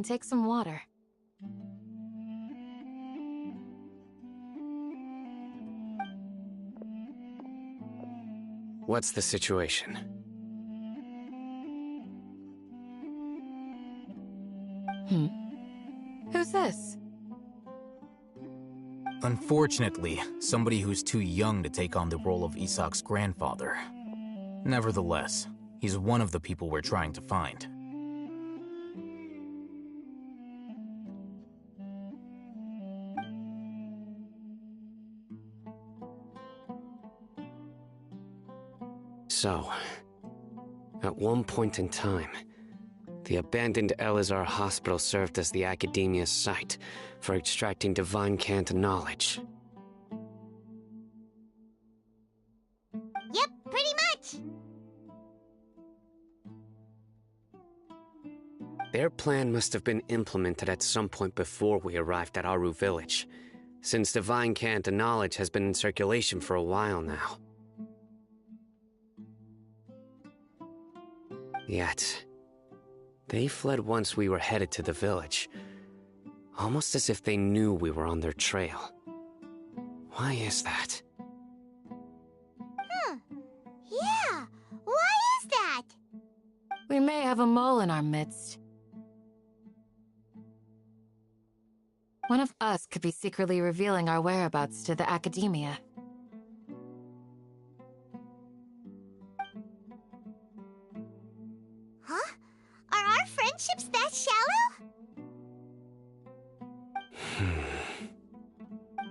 and take some water. What's the situation? Who's this? Unfortunately, somebody who's too young to take on the role of Isak's grandfather. Nevertheless, he's one of the people we're trying to find. So, at one point in time, the abandoned Elazar hospital served as the academia's site for extracting divine cant knowledge. Yep, pretty much. Their plan must have been implemented at some point before we arrived at Aru village, since divine cant knowledge has been in circulation for a while now. Yet, they fled once we were headed to the village, almost as if they knew we were on their trail. Why is that? Yeah, why is that? We may have a mole in our midst. One of us could be secretly revealing our whereabouts to the academia. Huh? Are our friendships that shallow?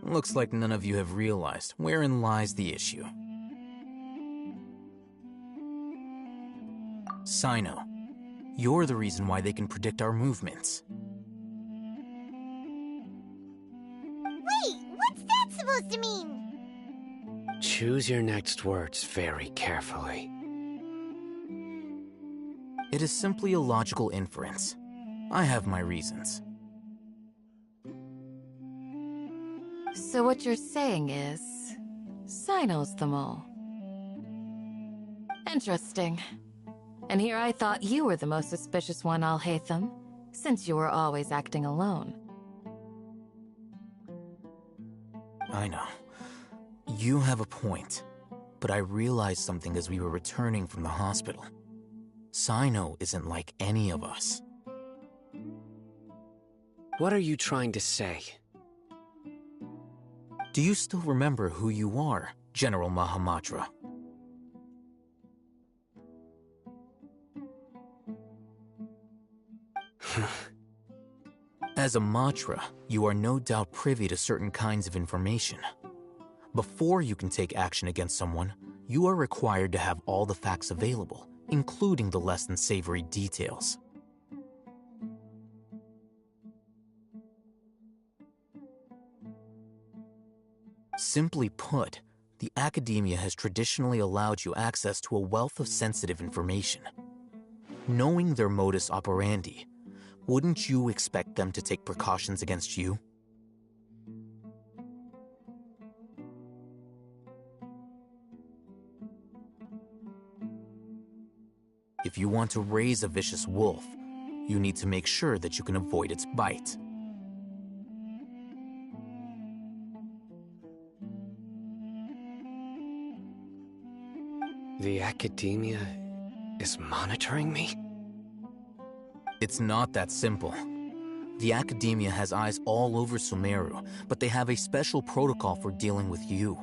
Looks like none of you have realized wherein lies the issue. Sino, you're the reason why they can predict our movements. Wait, what's that supposed to mean? Choose your next words very carefully. It is simply a logical inference. I have my reasons. So what you're saying is, Sino's the mole. Interesting. And here I thought you were the most suspicious one, Al-Haytham, since you were always acting alone. I know. You have a point. But I realized something as we were returning from the hospital. Sino isn't like any of us. What are you trying to say? Do you still remember who you are, General Mahamatra? As a Matra, you are no doubt privy to certain kinds of information. Before you can take action against someone, you are required to have all the facts available, including the less than savory details. Simply put, the academia has traditionally allowed you access to a wealth of sensitive information. Knowing their modus operandi, wouldn't you expect them to take precautions against you? If you want to raise a vicious wolf, you need to make sure that you can avoid its bite. The academia is monitoring me? It's not that simple. The academia has eyes all over Sumeru, but they have a special protocol for dealing with you.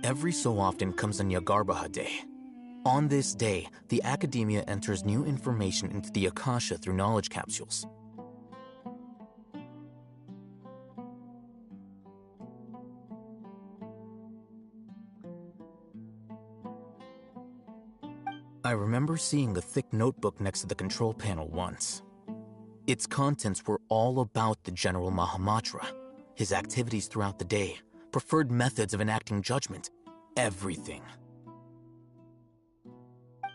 Every so often comes a Nyagarbha Day. On this day, the academia enters new information into the Akasha through knowledge capsules. I remember seeing a thick notebook next to the control panel once. Its contents were all about the General Mahamatra, his activities throughout the day, preferred methods of enacting judgment, everything.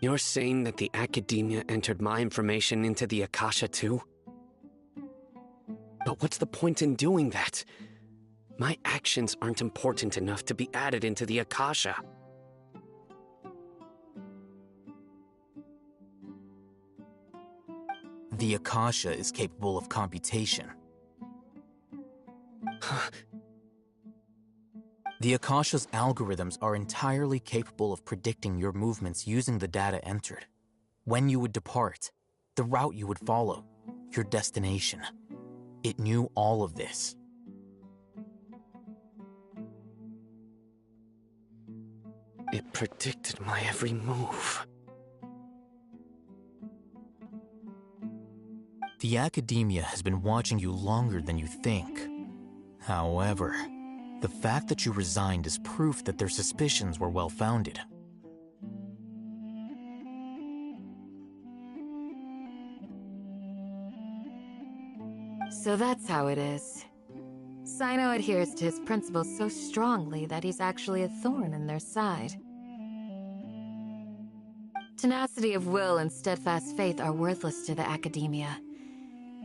You're saying that the academia entered my information into the Akasha too? But what's the point in doing that? My actions aren't important enough to be added into the Akasha. The Akasha is capable of computation. The Akasha's algorithms are entirely capable of predicting your movements using the data entered. When you would depart, the route you would follow, your destination. It knew all of this. It predicted my every move. The Academia has been watching you longer than you think. However, the fact that you resigned is proof that their suspicions were well-founded. So that's how it is. Sino adheres to his principles so strongly that he's actually a thorn in their side. Tenacity of will and steadfast faith are worthless to the Academia.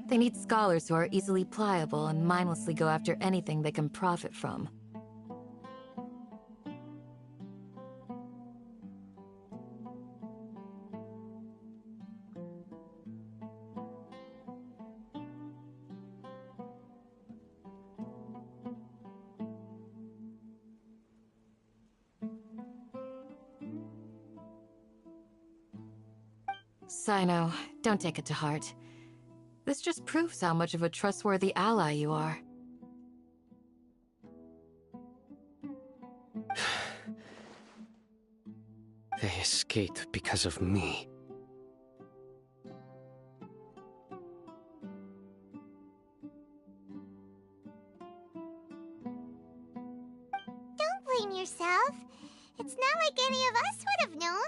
They need scholars who are easily pliable and mindlessly go after anything they can profit from. Sino, don't take it to heart. This just proves how much of a trustworthy ally you are. They escaped because of me. Don't blame yourself. It's not like any of us would have known.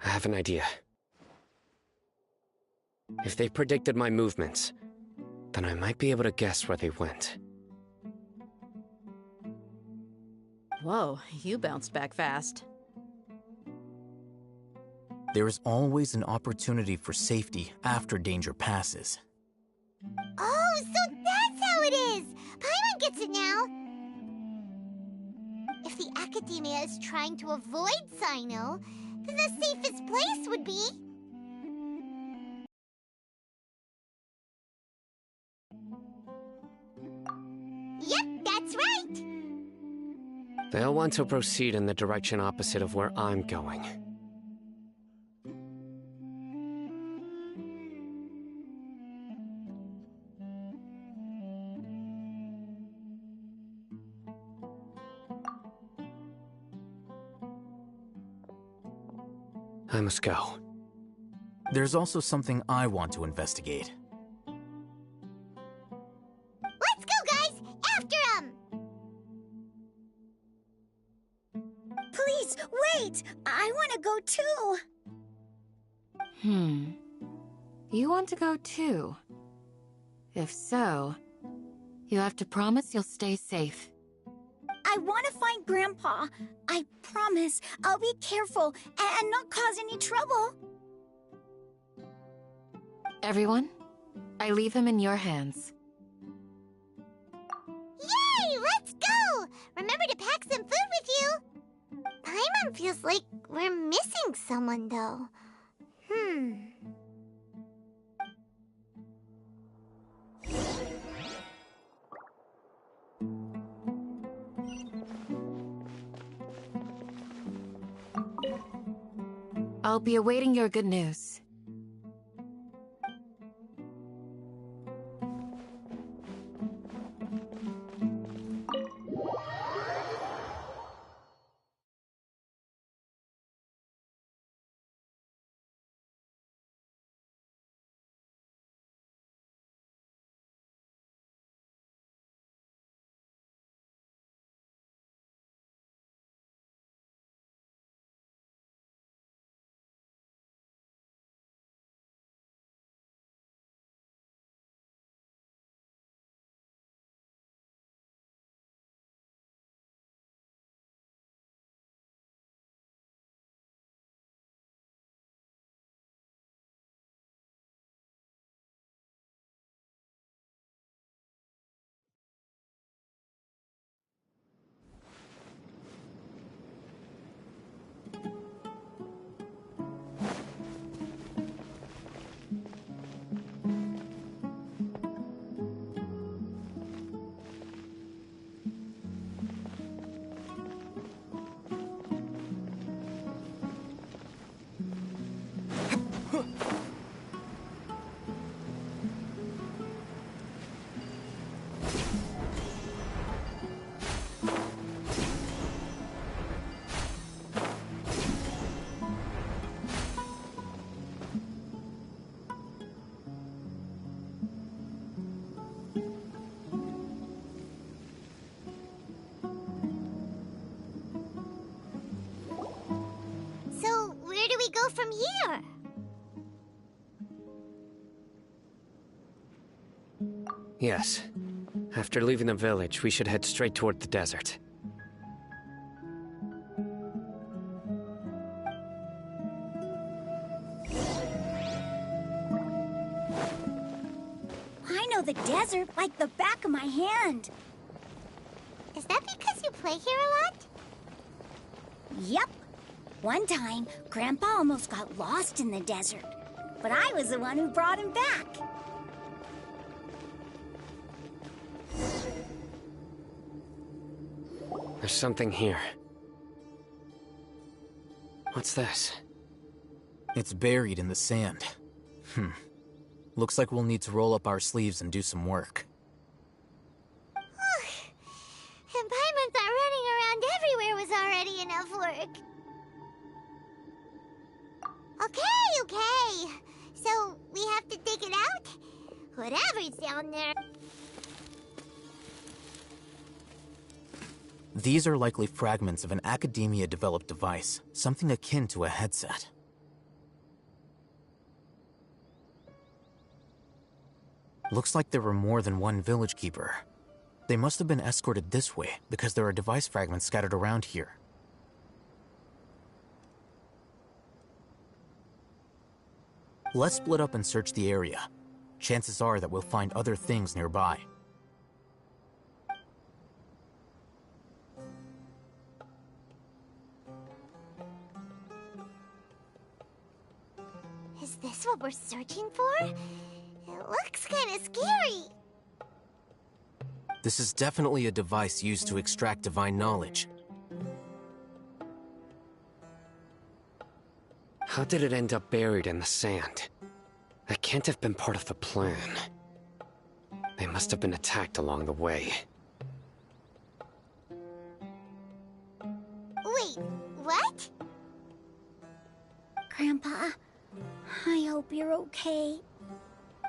I have an idea. If they predicted my movements, then I might be able to guess where they went. Whoa, you bounced back fast. There is always an opportunity for safety after danger passes. Oh, so that's how it is! Paimon gets it now! If the Academia is trying to avoid Sino, then the safest place would be... Yep, that's right! They'll want to proceed in the direction opposite of where I'm going. I must go. There's also something I want to investigate. Let's go, guys! After him! Please, wait! I want to go too! You want to go too? If so, you have to promise you'll stay safe. I want to find Grandpa. I promise I'll be careful and not cause any trouble. Everyone, I leave him in your hands. Yay! Let's go! Remember to pack some food with you. Paimon feels like we're missing someone, though. I'll be awaiting your good news. go from here? Yes. After leaving the village, we should head straight toward the desert. I know the desert like the back of my hand. Is that because you play here a lot? Yep. One time, Grandpa almost got lost in the desert, but I was the one who brought him back. There's something here. What's this? It's buried in the sand. Looks like we'll need to roll up our sleeves and do some work. And Paimon thought running around everywhere was already enough work. Okay. So, we have to dig it out? Whatever's down there. These are likely fragments of an Academia-developed device, something akin to a headset. Looks like there were more than one village keeper. They must have been escorted this way, because there are device fragments scattered around here. Let's split up and search the area. Chances are that we'll find other things nearby. Is this what we're searching for? It looks kind of scary. This is definitely a device used to extract divine knowledge. How did it end up buried in the sand? That can't have been part of the plan. They must have been attacked along the way. Wait, what? Grandpa, I hope you're okay.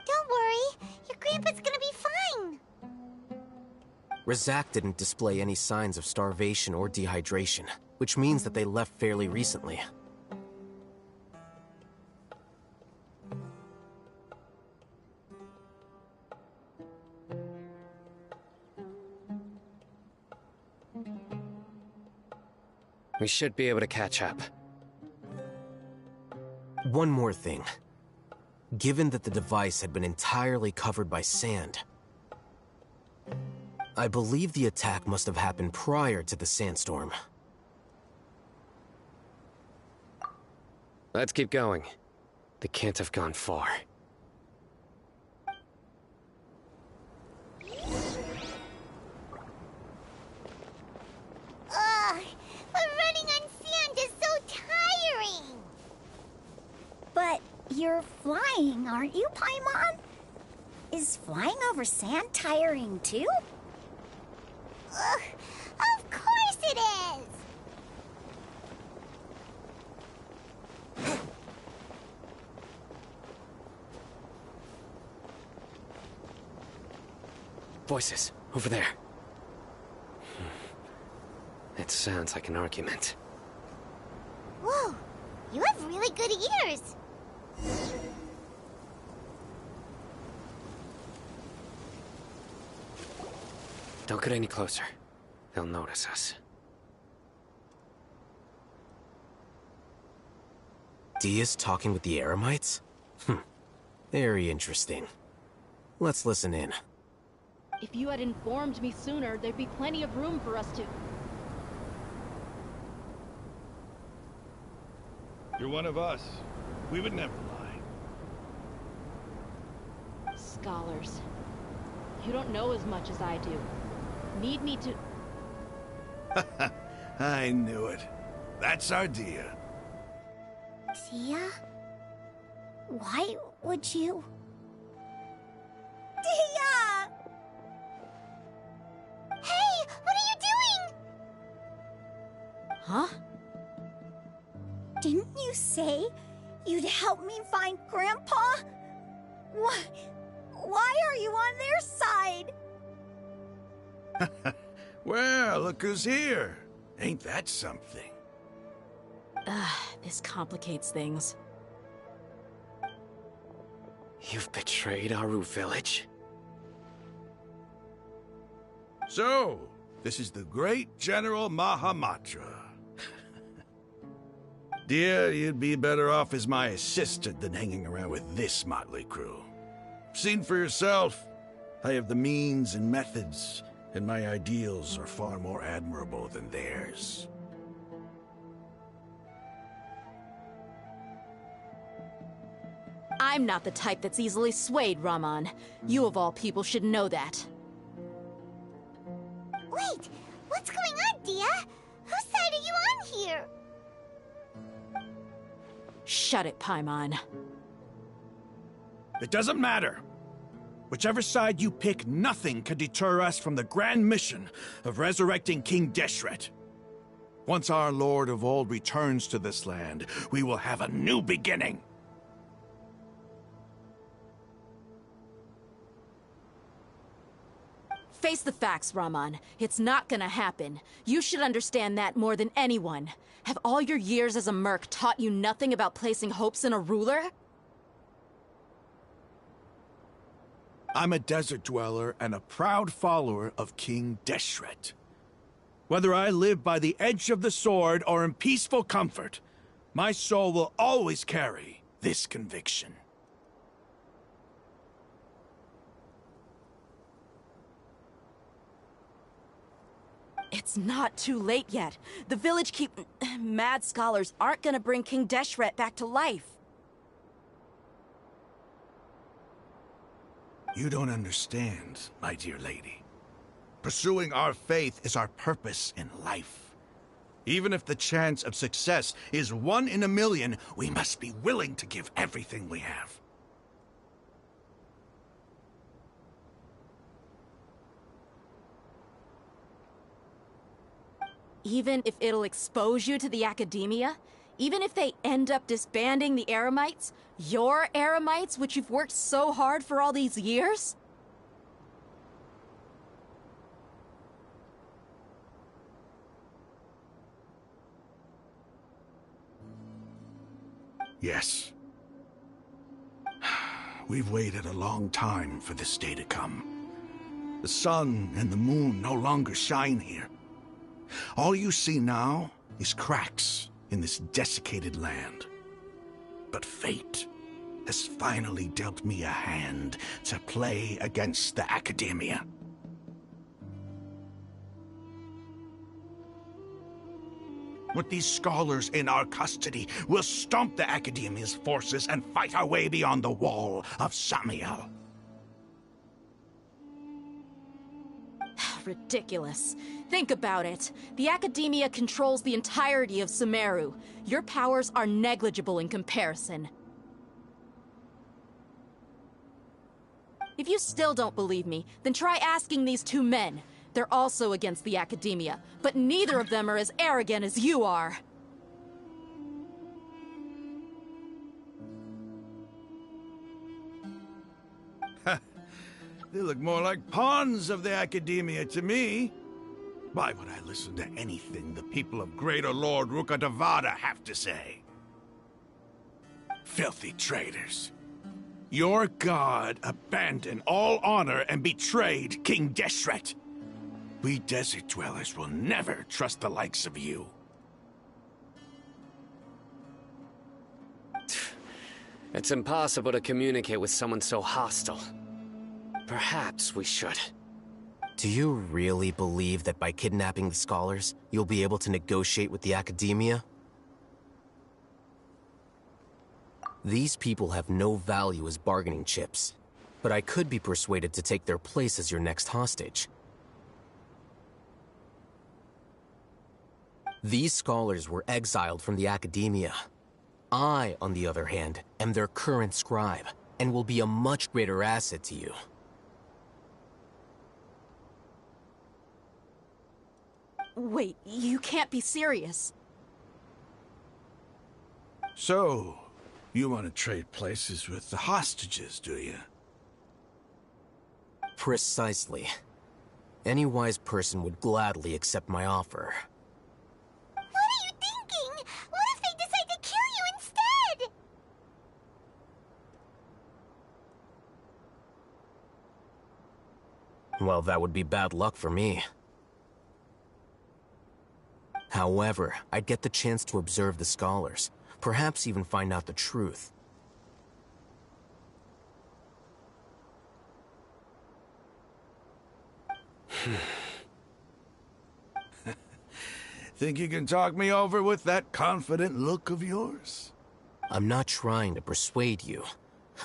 Don't worry, your grandpa's gonna be fine. Razak didn't display any signs of starvation or dehydration, which means that they left fairly recently. We should be able to catch up. One more thing. Given that the device had been entirely covered by sand, I believe the attack must have happened prior to the sandstorm. Let's keep going. They can't have gone far. Ugh, but running on sand is so tiring. But you're flying, aren't you, Paimon? Is flying over sand tiring too? Ugh, of course it is. Voices, over there. It sounds like an argument. Whoa, you have really good ears. Don't get any closer. They'll notice us. Dia's talking with the Eremites? Very interesting. Let's listen in. If you had informed me sooner, there'd be plenty of room for us to... You're one of us. We would never lie. Scholars. You don't know as much as I do. Need me to... I knew it. That's our Dia. Dia? Why would you... Dia! Hey, what are you doing? Huh? Didn't you say you'd help me find Grandpa? Why are you on their side? Well, look who's here. Ain't that something? This complicates things. You've betrayed Aru village? So, this is the great General Mahamatra. Dear, you'd be better off as my assistant than hanging around with this motley crew. Seen for yourself, I have the means and methods, and my ideals are far more admirable than theirs. I'm not the type that's easily swayed, Raman. You of all people should know that. Wait, what's going on, Dia? Whose side are you on here? Shut it, Paimon. It doesn't matter. Whichever side you pick, nothing can deter us from the grand mission of resurrecting King Deshret. Once our Lord of Old returns to this land, we will have a new beginning. Face the facts, Raman. It's not gonna happen. You should understand that more than anyone. Have all your years as a merc taught you nothing about placing hopes in a ruler? I'm a desert dweller and a proud follower of King Deshret. Whether I live by the edge of the sword or in peaceful comfort, my soul will always carry this conviction. It's not too late yet. The village mad scholars aren't gonna bring King Deshret back to life. You don't understand, my dear lady. Pursuing our faith is our purpose in life. Even if the chance of success is 1 in a million, we must be willing to give everything we have. Even if it'll expose you to the academia? Even if they end up disbanding the Eremites? Your Eremites, which you've worked so hard for all these years? Yes. We've waited a long time for this day to come. The sun and the moon no longer shine here. All you see now is cracks in this desiccated land. But fate has finally dealt me a hand to play against the academia. With these scholars in our custody, we'll stomp the academia's forces and fight our way beyond the wall of Samiel. Ridiculous. Think about it. The Academia controls the entirety of Sumeru. Your powers are negligible in comparison. If you still don't believe me, then try asking these 2 men. They're also against the Academia, but neither of them are as arrogant as you are. They look more like pawns of the Academia to me. Why would I listen to anything the people of Greater Lord Rukkhadevata have to say? Filthy traitors. Your god abandoned all honor and betrayed King Deshret. We desert dwellers will never trust the likes of you. It's impossible to communicate with someone so hostile. Perhaps we should. Do you really believe that by kidnapping the scholars, you'll be able to negotiate with the Academia? These people have no value as bargaining chips, but I could be persuaded to take their place as your next hostage. These scholars were exiled from the Academia. I, on the other hand, am their current scribe, and will be a much greater asset to you. Wait, you can't be serious. So, you want to trade places with the hostages, do you? Precisely. Any wise person would gladly accept my offer. What are you thinking? What if they decide to kill Well, that would be bad luck for me. However, I'd get the chance to observe the scholars, perhaps even find out the truth. Think you can talk me over with that confident look of yours? I'm not trying to persuade you.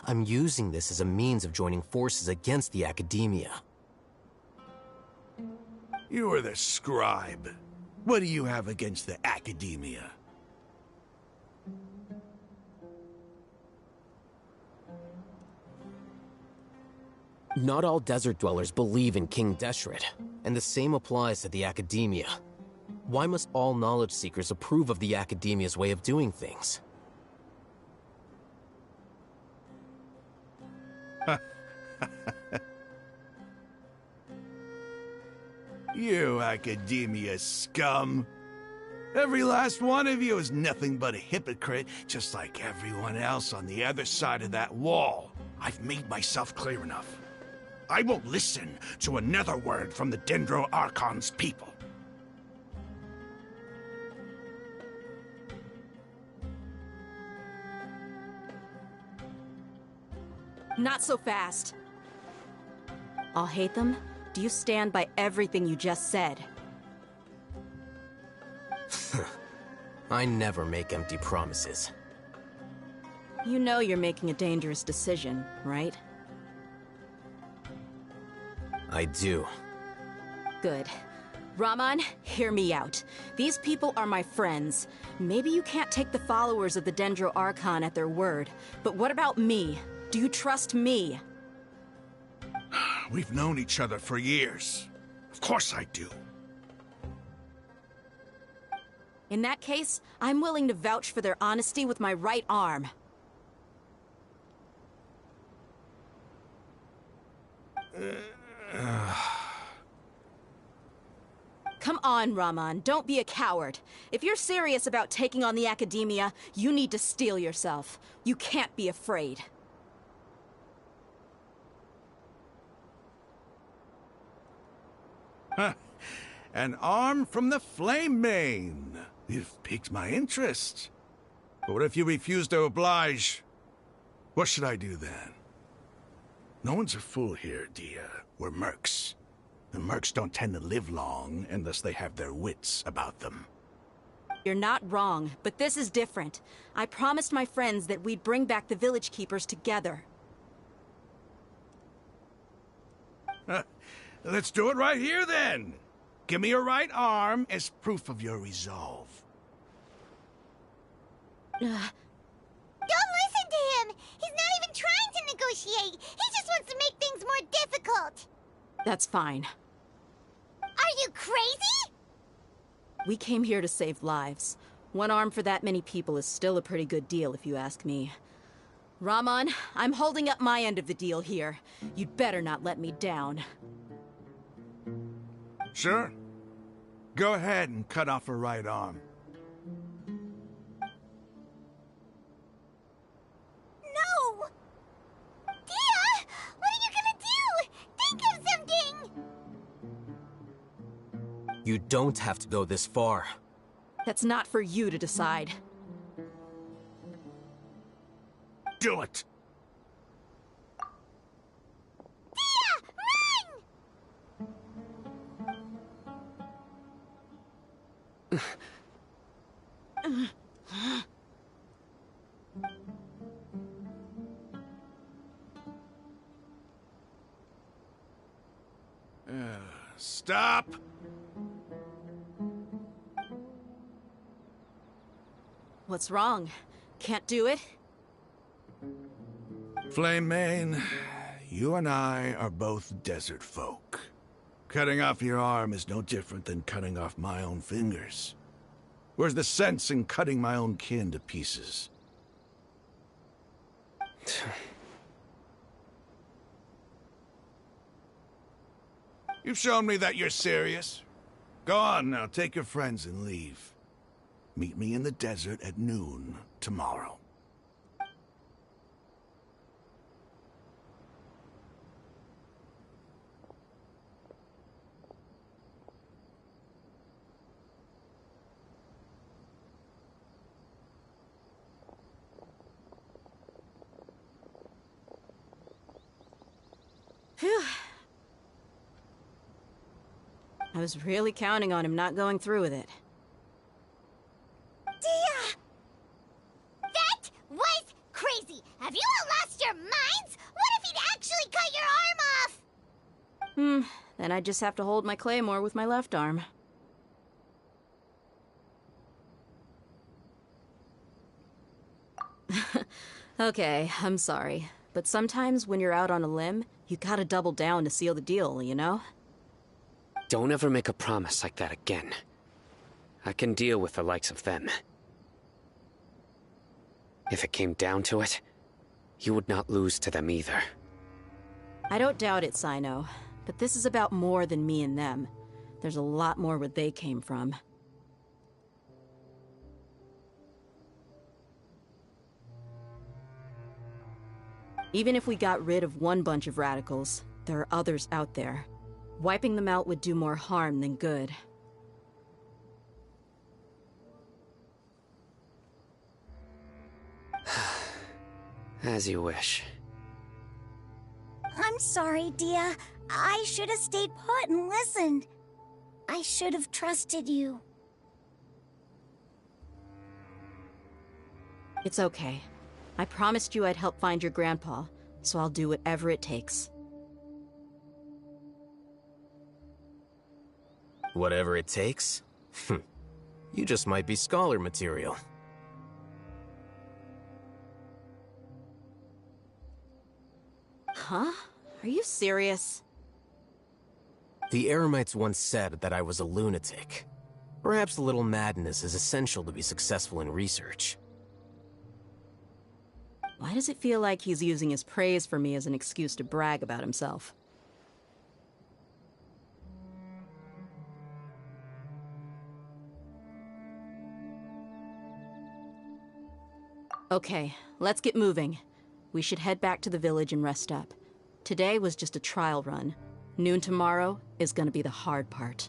I'm using this as a means of joining forces against the academia. You are the scribe. What do you have against the academia? Not all desert dwellers believe in King Deshret, and the same applies to the academia. Why must all knowledge seekers approve of the academia's way of doing things? You academia scum. Every last one of you is nothing but a hypocrite, just like everyone else on the other side of that wall. I've made myself clear enough. I won't listen to another word from the Dendro Archon's people. Not so fast. I'll hate them. Do you stand by everything you just said? I never make empty promises. You know you're making a dangerous decision, right? I do. Good. Raman, hear me out. These people are my friends. Maybe you can't take the followers of the Dendro Archon at their word, but what about me? Do you trust me? We've known each other for years. Of course I do. In that case, I'm willing to vouch for their honesty with my right arm. Come on, Raman, don't be a coward. If you're serious about taking on the academia, you need to steel yourself. You can't be afraid. An arm from the Flame Mane. You've piqued my interest. But what if you refuse to oblige? What should I do then? No one's a fool here, Dia. We're mercs. And mercs don't tend to live long unless they have their wits about them. You're not wrong, but this is different. I promised my friends that we'd bring back the village keepers together. Let's do it right here, then. Give me your right arm as proof of your resolve. Don't listen to him! He's not even trying to negotiate! He just wants to make things more difficult! That's fine. Are you crazy? We came here to save lives. One arm for that many people is still a pretty good deal, if you ask me. Raman, I'm holding up my end of the deal here. You'd better not let me down. Sure. Go ahead and cut off her right arm. No! Dia! What are you gonna do? Think of something! You don't have to go this far. That's not for you to decide. Do it! Dia! Run! Stop! What's wrong? Can't do it? Flame Mane, you and I are both desert folk. Cutting off your arm is no different than cutting off my own fingers. Where's the sense in cutting my own kin to pieces? You've shown me that you're serious. Go on now, take your friends and leave. Meet me in the desert at noon tomorrow. I was really counting on him not going through with it. Dia! That was crazy! Have you all lost your minds? What if he'd actually cut your arm off? Then I just have to hold my claymore with my left arm. Okay, I'm sorry. But sometimes when you're out on a limb, you gotta double down to seal the deal, you know? Don't ever make a promise like that again. I can deal with the likes of them. If it came down to it, you would not lose to them either. I don't doubt it, Sino. But this is about more than me and them. There's a lot more where they came from. Even if we got rid of one bunch of radicals, there are others out there. Wiping them out would do more harm than good. As you wish. I'm sorry, Dia. I should have stayed put and listened. I should have trusted you. It's okay. I promised you I'd help find your grandpa, so I'll do whatever it takes. Whatever it takes? You just might be scholar material. Huh? Are you serious? The Eremites once said that I was a lunatic. Perhaps a little madness is essential to be successful in research. Why does it feel like he's using his praise for me as an excuse to brag about himself? Okay, let's get moving. We should head back to the village and rest up. Today was just a trial run. Noon tomorrow is gonna be the hard part.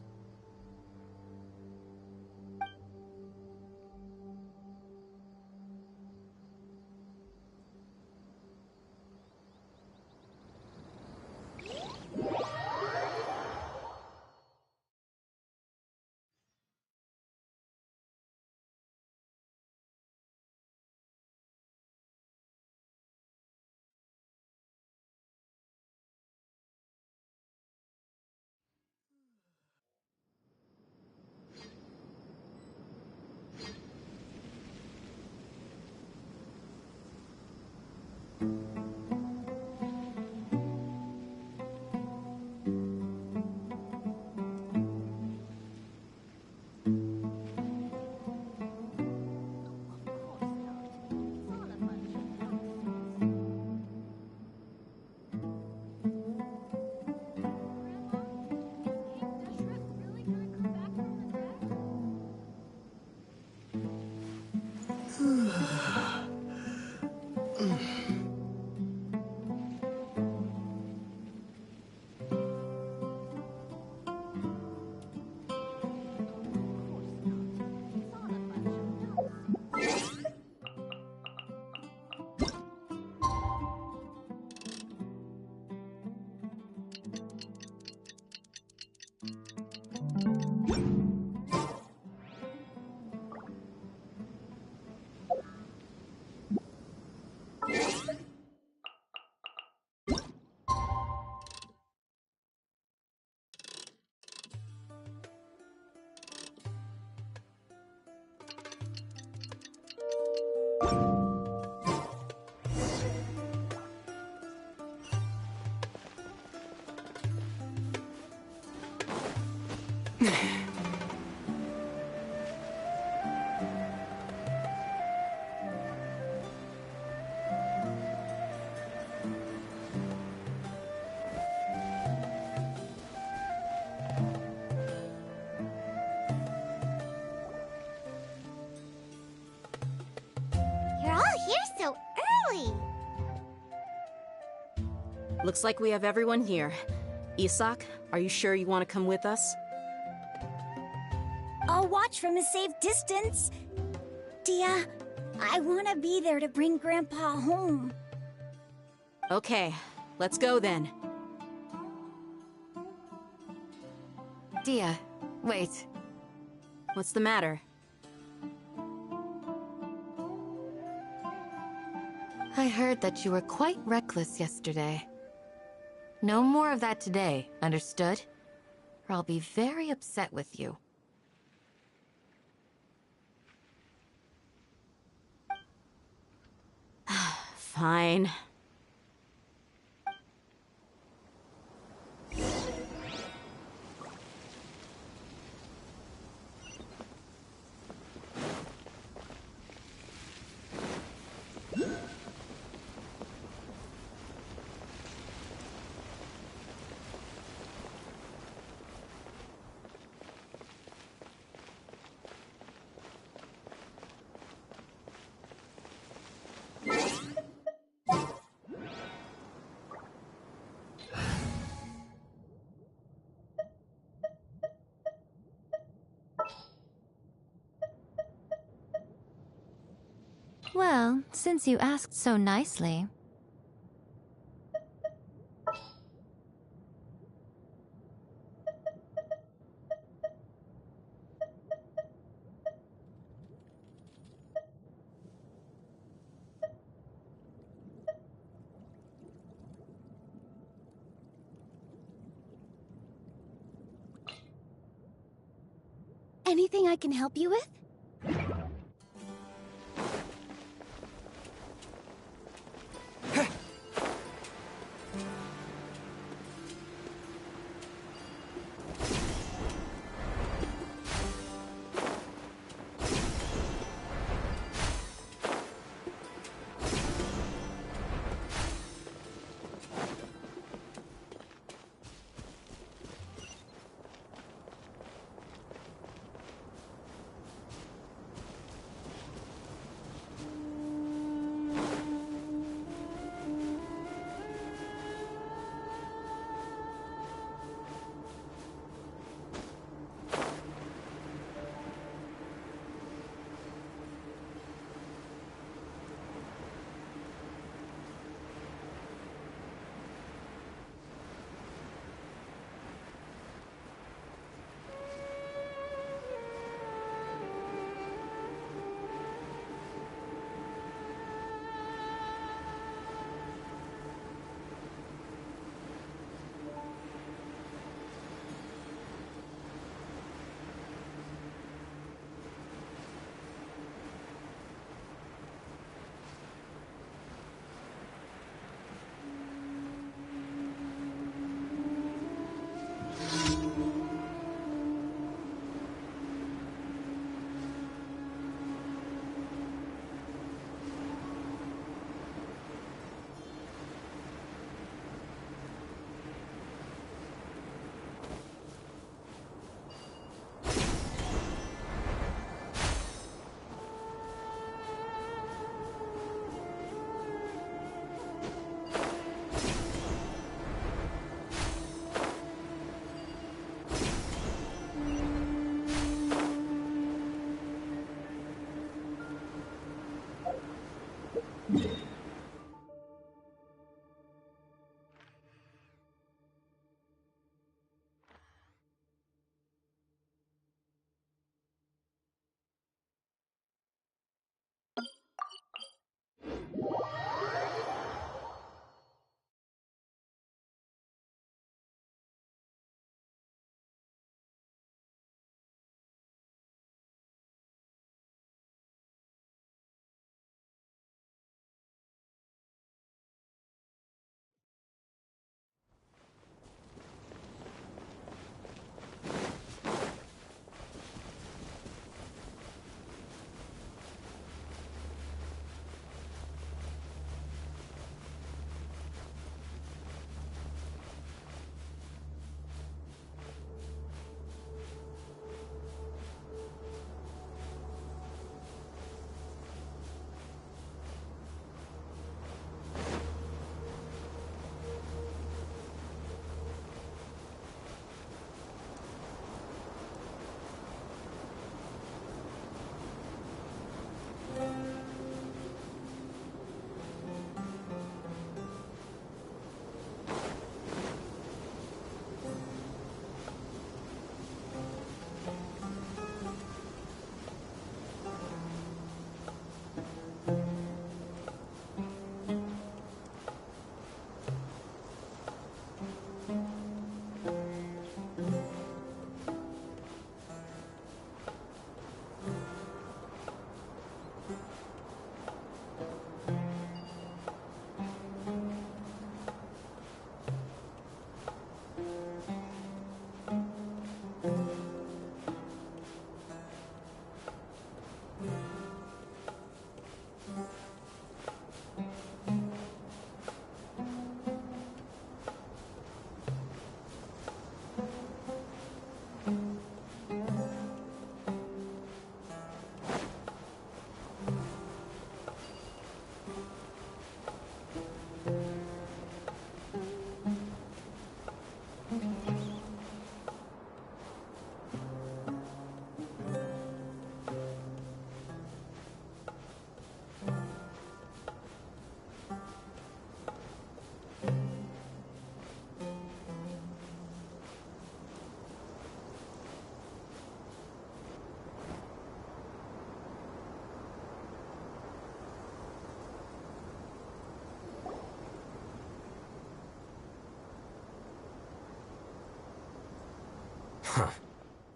You're all here so early. Looks like we have everyone here. Isak, are you sure you want to come with us? I'll watch from a safe distance. Dia, I want to be there to bring Grandpa home. Okay, let's go then. Dia, wait. What's the matter? I heard that you were quite reckless yesterday. No more of that today, understood? Or I'll be very upset with you. Fine. Well, since you asked so nicely. Anything I can help you with?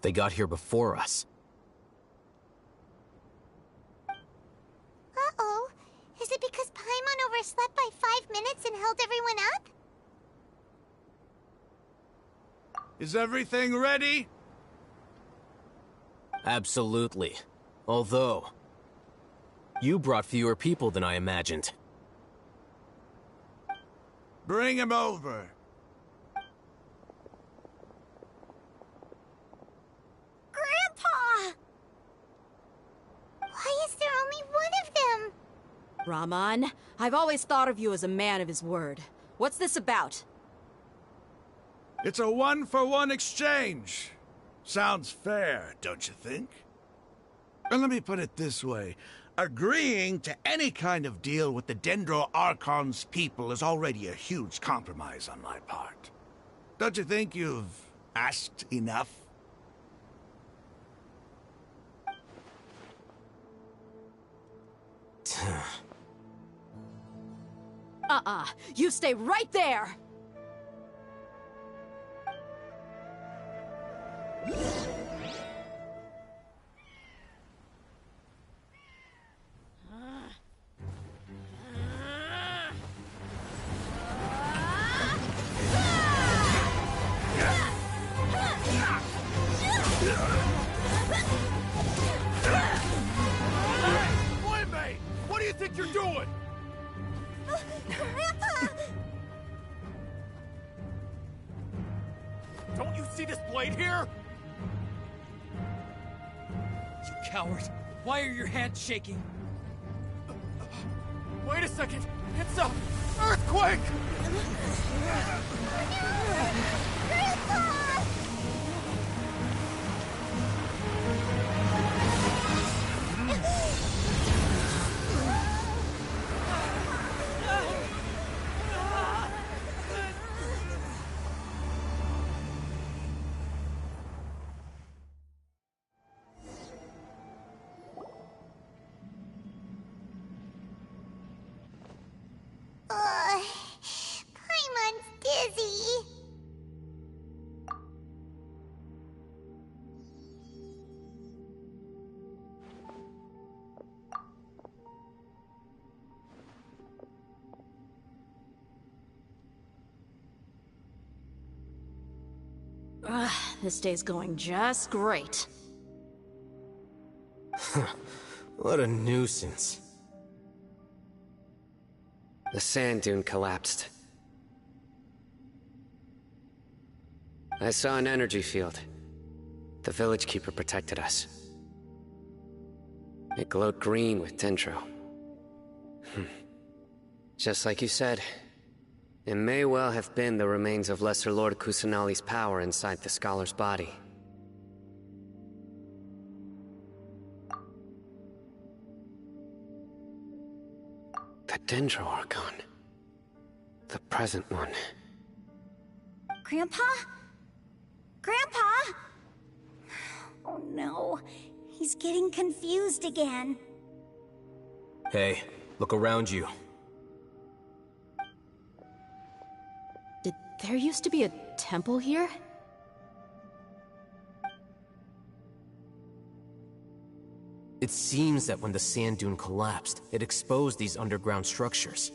They got here before us. Uh-oh. Is it because Paimon overslept by 5 minutes and held everyone up? Is everything ready? Absolutely. Although, you brought fewer people than I imagined. Bring him over. Grandpa! Why is there only one of them? Raman, I've always thought of you as a man of his word. What's this about? It's a one-for-one exchange. Sounds fair, don't you think? And let me put it this way. Agreeing to any kind of deal with the Dendro Archon's people is already a huge compromise on my part. Don't you think you've asked enough? You stay right there! Playmate! What do you think you're doing? Grandpa! Don't you see this blade here? You coward! Why are your hands shaking? Wait a second! It's a earthquake! Grandpa! Paimon's dizzy. This day's going just great. What a nuisance. The sand dune collapsed. I saw an energy field. The village keeper protected us. It glowed green with dendro. Just like you said, it may well have been the remains of Lesser Lord Kusanali's power inside the scholar's body. The Dendro Archon. The present one. Grandpa? Grandpa? Oh no, he's getting confused again. Hey, look around you. Did there used to be a temple here? It seems that when the sand dune collapsed, it exposed these underground structures.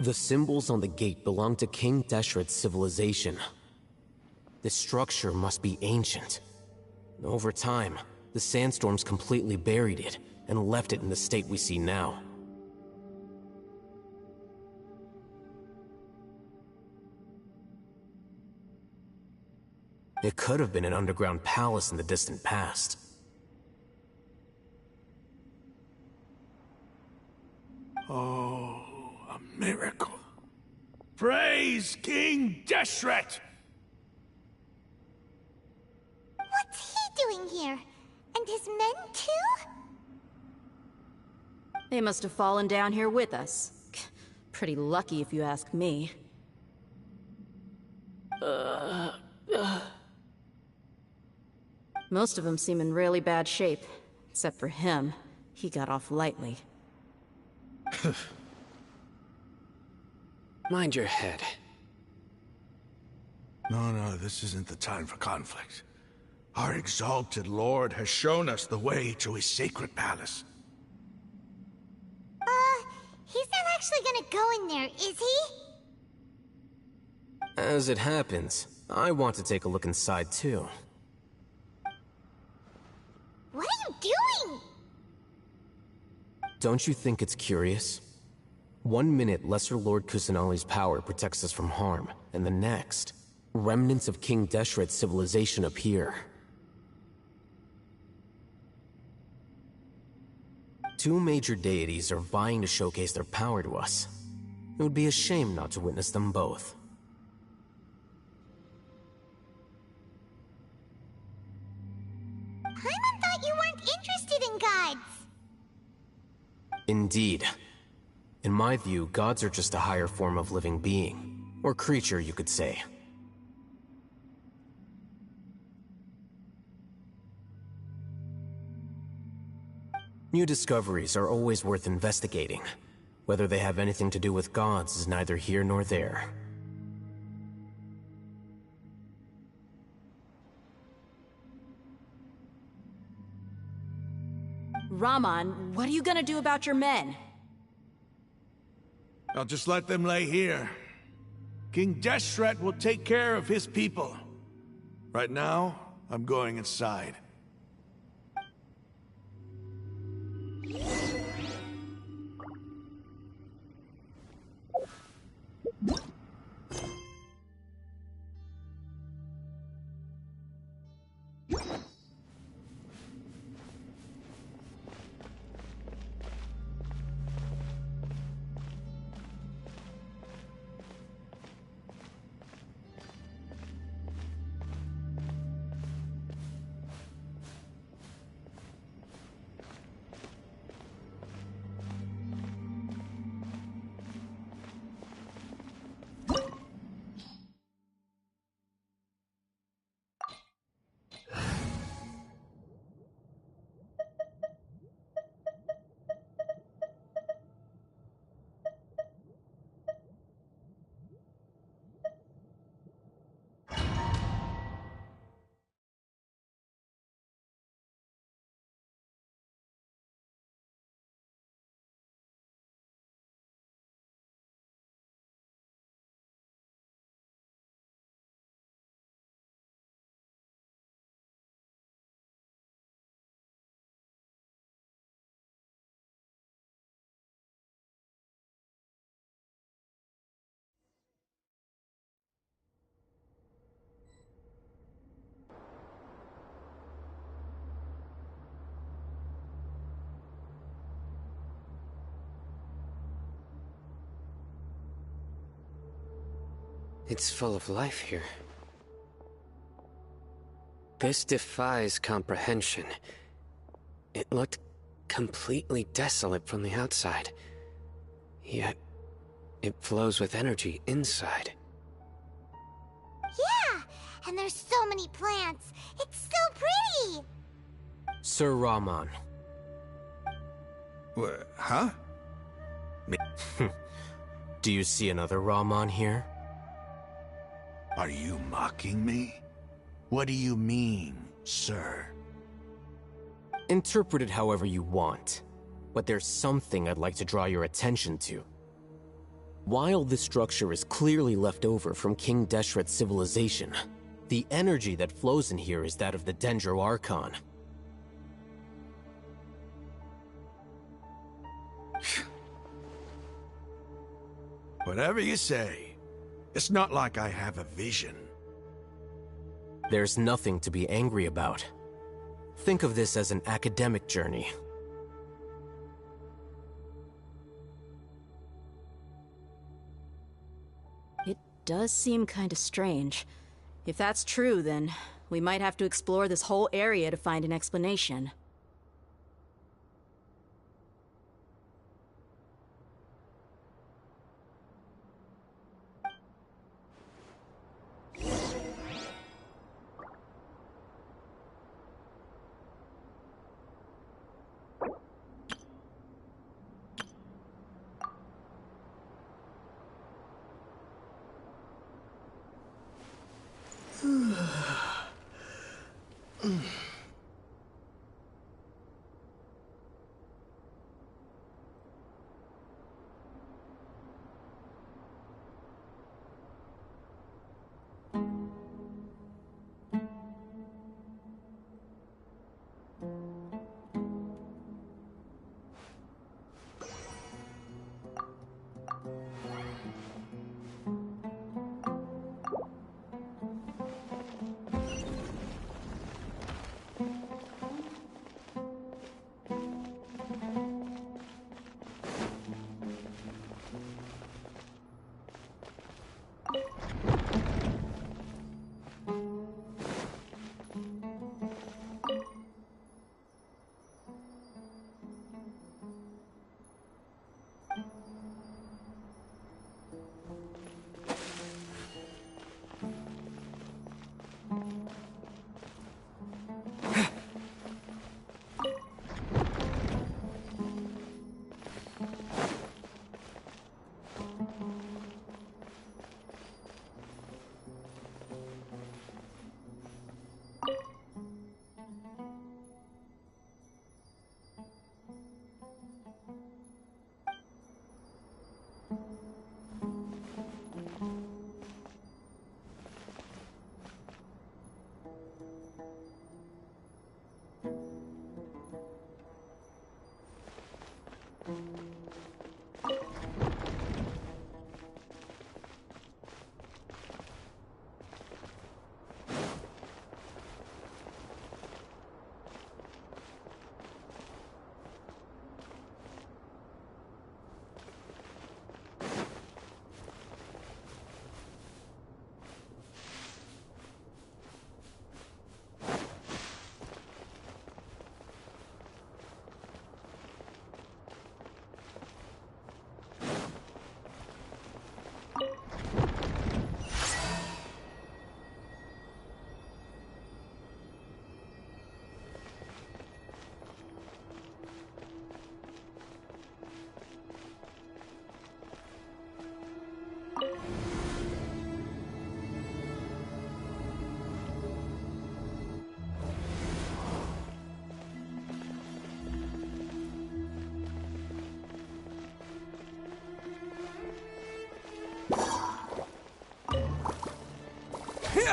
The symbols on the gate belong to King Deshret's civilization. This structure must be ancient. Over time, the sandstorms completely buried it and left it in the state we see now. It could have been an underground palace in the distant past. Oh, a miracle. Praise King Deshret! What's he doing here? And his men too? They must have fallen down here with us. Pretty lucky if you ask me. Most of them seem in really bad shape. Except for him. He got off lightly. Mind your head. No, this isn't the time for conflict. Our exalted lord has shown us the way to his sacred palace. He's not actually gonna go in there, is he? As it happens, I want to take a look inside too. What are you doing? Don't you think it's curious? 1 minute, Lesser Lord Kusanali's power protects us from harm, and the next, remnants of King Deshret's civilization appear. Two major deities are vying to showcase their power to us. It would be a shame not to witness them both. Paimon thought you weren't interested in gods. Indeed. In my view, gods are just a higher form of living being. Or creature, you could say. New discoveries are always worth investigating. Whether they have anything to do with gods is neither here nor there. Raman, what are you gonna do about your men? I'll just let them lay here. King Deshret will take care of his people. Right now, I'm going inside. It's full of life here. This defies comprehension. It looked completely desolate from the outside. Yet, it flows with energy inside. Yeah, and there's so many plants. It's so pretty. Sir Raman. What? Huh? Do you see another Raman here? Are you mocking me? What do you mean, sir? Interpret it however you want, but there's something I'd like to draw your attention to. While this structure is clearly left over from King Deshret's civilization, the energy that flows in here is that of the Dendro Archon. Whatever you say. It's not like I have a vision. There's nothing to be angry about. Think of this as an academic journey. It does seem kinda strange. If that's true, then we might have to explore this whole area to find an explanation.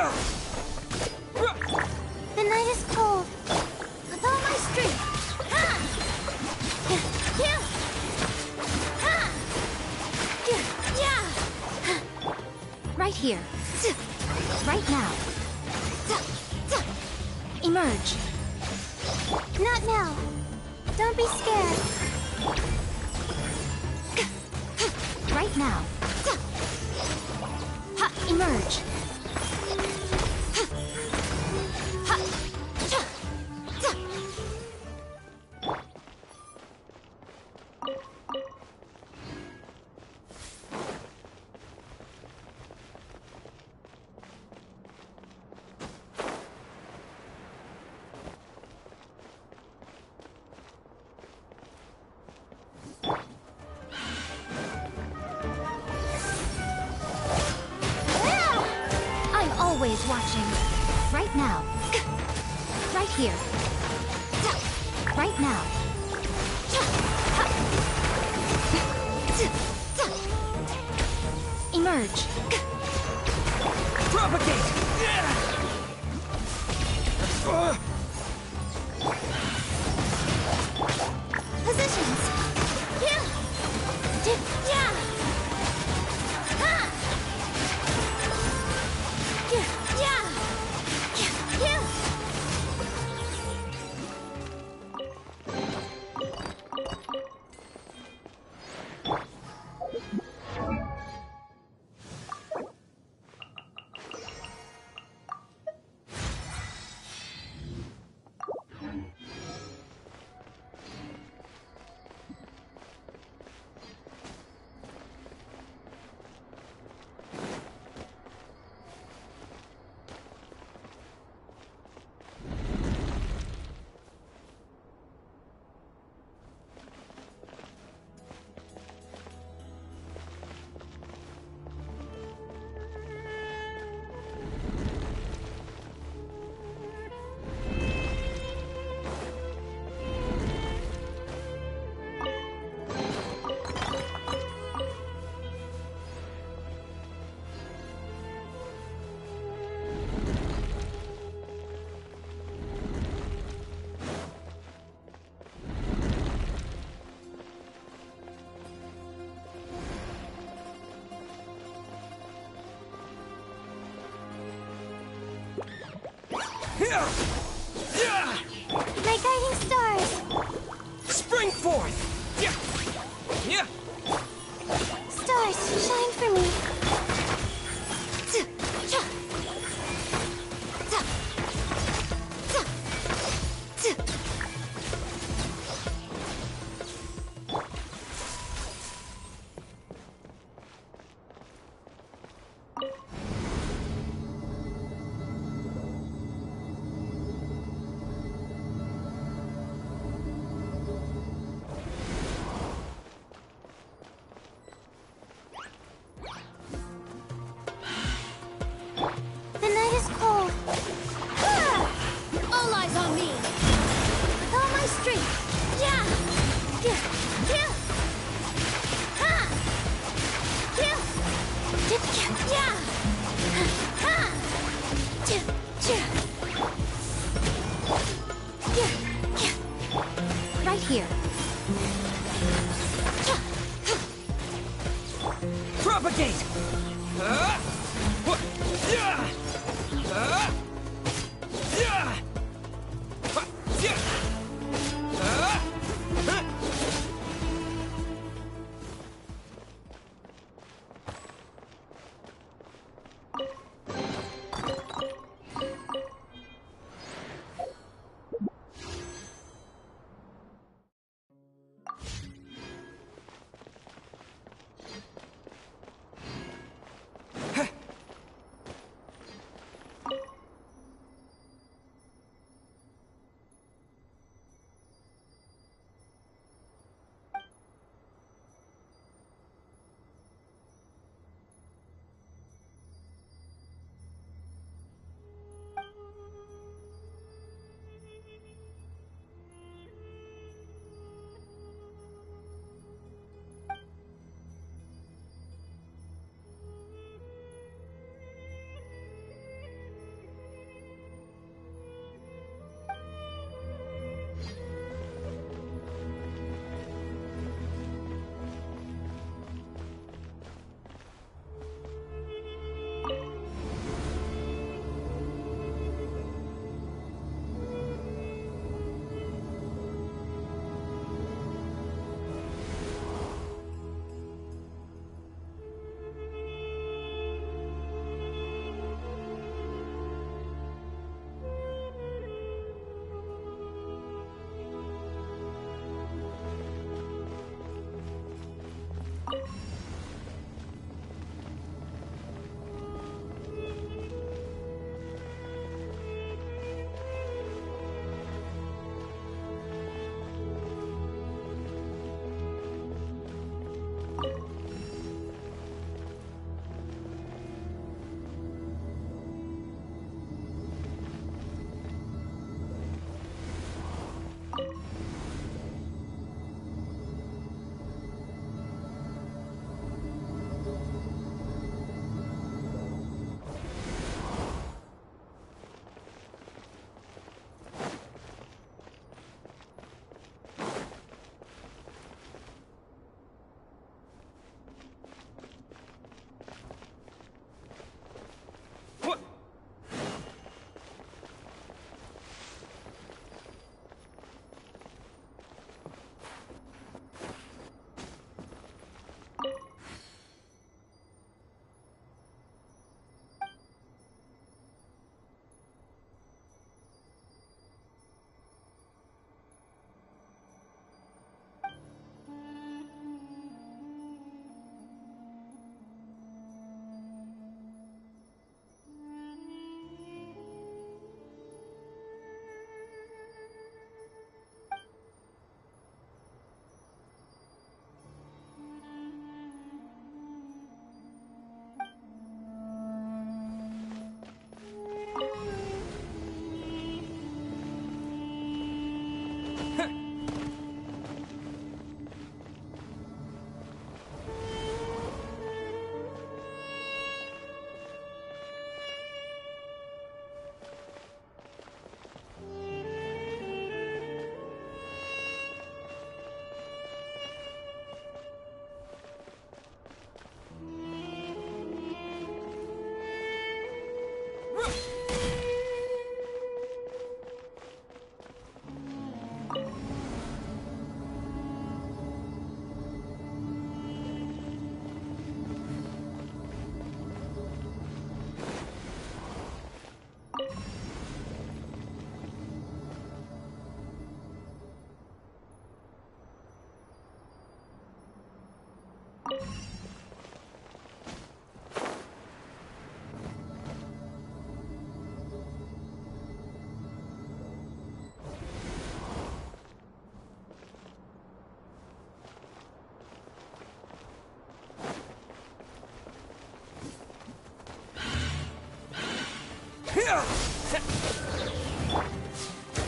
The night is cold. With all my strength. Right here. Right now. Emerge. Not now. Don't be scared. Right now. Emerge. Always watching. Right now. Right here. Right now. Emerge. Propagate! Positions. My guiding stars! Spring forth! Stars, shine for me! Right here. Propagate!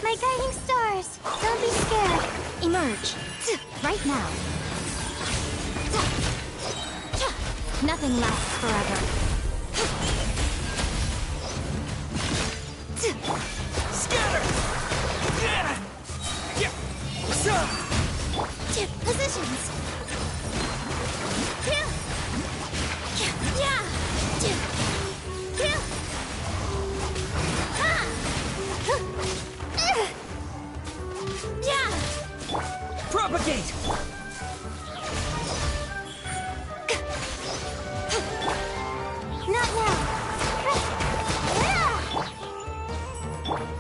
My guiding stars! Don't be scared! Emerge! Right now! Nothing lasts forever. Scatter! Positions! Propagate! Not now!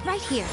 Right here.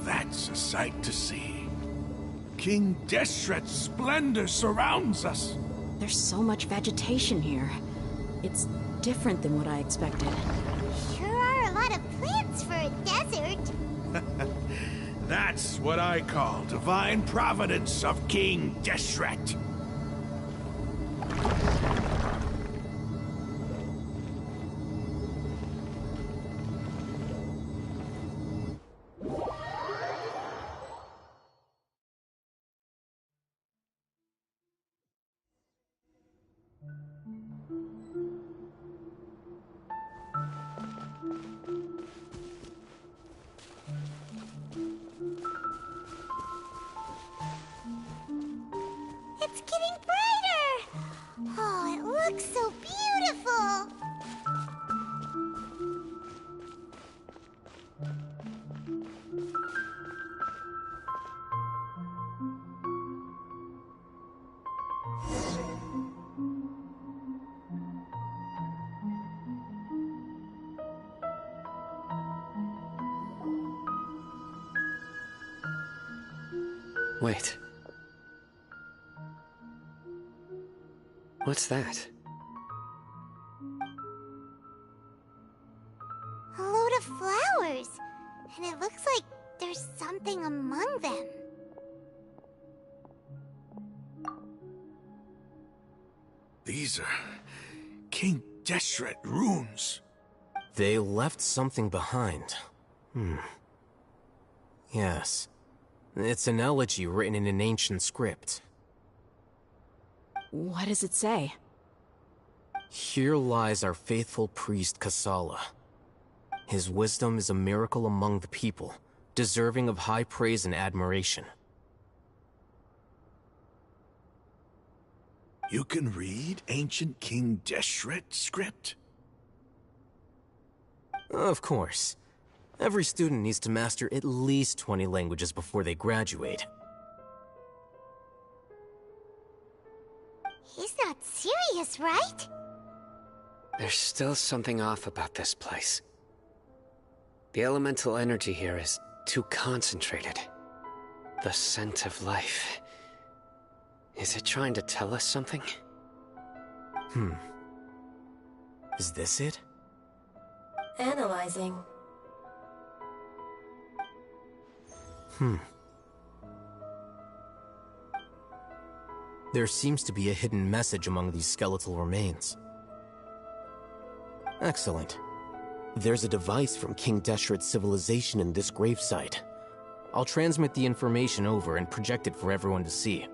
That's a sight to see. King Deshret's splendor surrounds us. There's so much vegetation here. It's different than what I expected. Sure are a lot of plants for a desert. That's what I call divine providence of King Deshret. It's getting brighter! Oh, it looks so beautiful! Wait. What's that? A load of flowers. And it looks like there's something among them. These are King Deshret runes. They left something behind. Yes. It's an elegy written in an ancient script. What does it say? Here lies our faithful priest Kasala. His wisdom is a miracle among the people, deserving of high praise and admiration. You can read ancient King Deshret script? Of course. Every student needs to master at least 20 languages before they graduate. He's not serious, right? There's still something off about this place. The elemental energy here is too concentrated. The scent of life. Is it trying to tell us something? Is this it? Analyzing. There seems to be a hidden message among these skeletal remains. Excellent. There's a device from King Deshret's civilization in this gravesite. I'll transmit the information over and project it for everyone to see.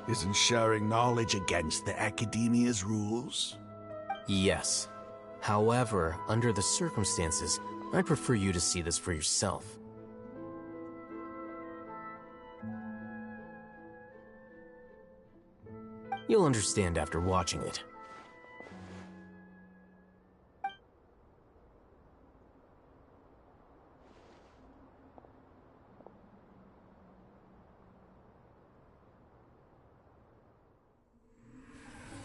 Isn't sharing knowledge against the Academia's rules? Yes. However, under the circumstances, I'd prefer you to see this for yourself. You'll understand after watching it.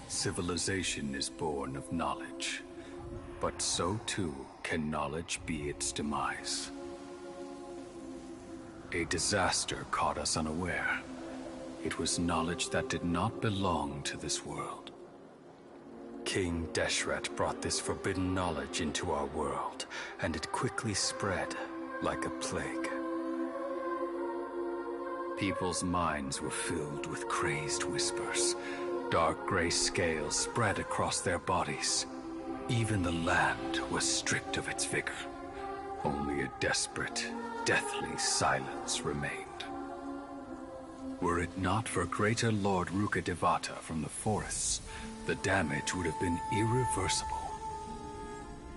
Civilization is born of knowledge, but so too can knowledge be its demise. A disaster caught us unaware. It was knowledge that did not belong to this world. King Deshret brought this forbidden knowledge into our world, and it quickly spread like a plague. People's minds were filled with crazed whispers. Dark gray scales spread across their bodies. Even the land was stripped of its vigor. Only a desperate, deathly silence remained. Were it not for greater Lord Rukkhadevata from the forests, the damage would have been irreversible.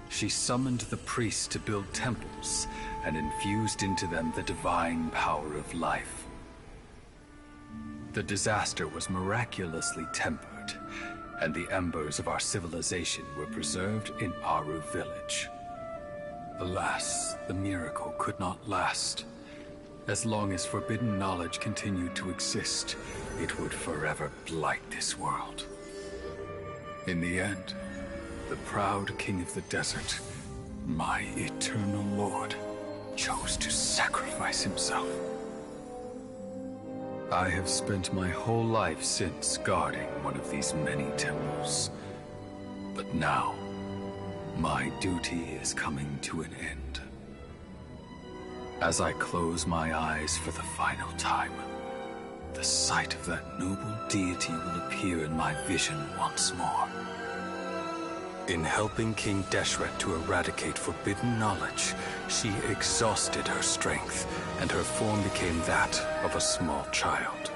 She summoned the priests to build temples and infused into them the divine power of life. The disaster was miraculously tempered, and the embers of our civilization were preserved in Aru village. Alas, the miracle could not last. As long as forbidden knowledge continued to exist, it would forever blight this world. In the end, the proud king of the desert, my eternal lord, chose to sacrifice himself. I have spent my whole life since guarding one of these many temples. But now, my duty is coming to an end. As I close my eyes for the final time, the sight of that noble deity will appear in my vision once more. In helping King Deshret to eradicate forbidden knowledge, she exhausted her strength, and her form became that of a small child.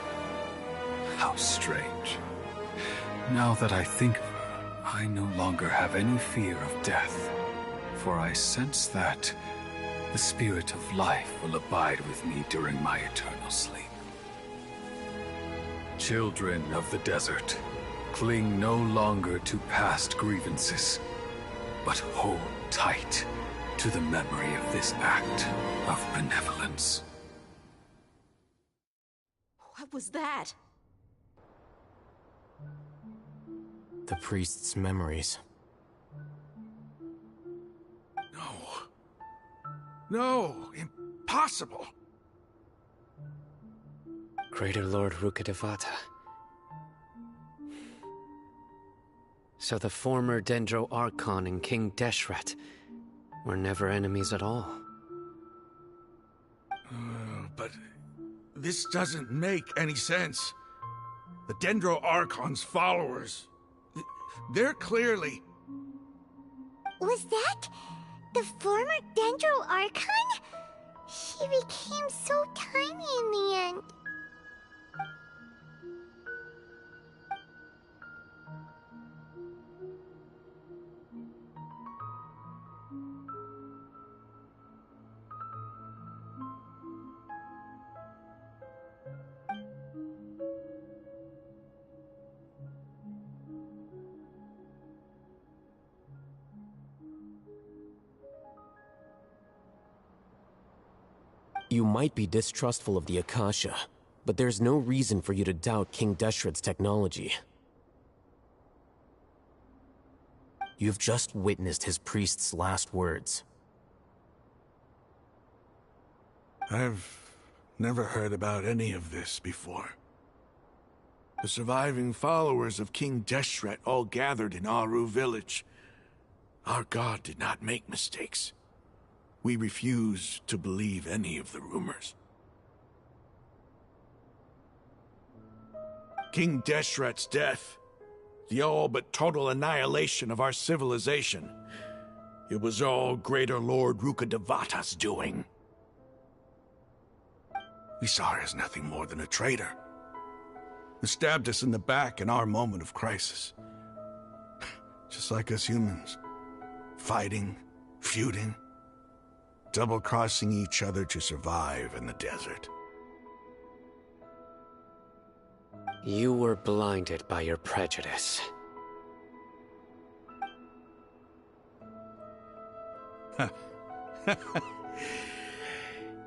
How strange. Now that I think of her, I no longer have any fear of death, for I sense that the spirit of life will abide with me during my eternal sleep. Children of the desert, cling no longer to past grievances, but hold tight to the memory of this act of benevolence. What was that? The priest's memories. No, impossible. Greater Lord Rukkhadevata. So the former Dendro Archon and King Deshret were never enemies at all. But this doesn't make any sense. The Dendro Archon's followers, they're clearly... Was that the former Dendro Archon? She became so tiny in the end. You might be distrustful of the Akasha, but there's no reason for you to doubt King Deshret's technology. You've just witnessed his priest's last words. I've never heard about any of this before. The surviving followers of King Deshret all gathered in Aru village. Our god did not make mistakes. We refuse to believe any of the rumors. King Deshret's death, the all but total annihilation of our civilization, it was all Greater Lord Rukkhadevata's doing. We saw her as nothing more than a traitor, who stabbed us in the back in our moment of crisis. Just like us humans. Fighting, feuding, double-crossing each other to survive in the desert. You were blinded by your prejudice.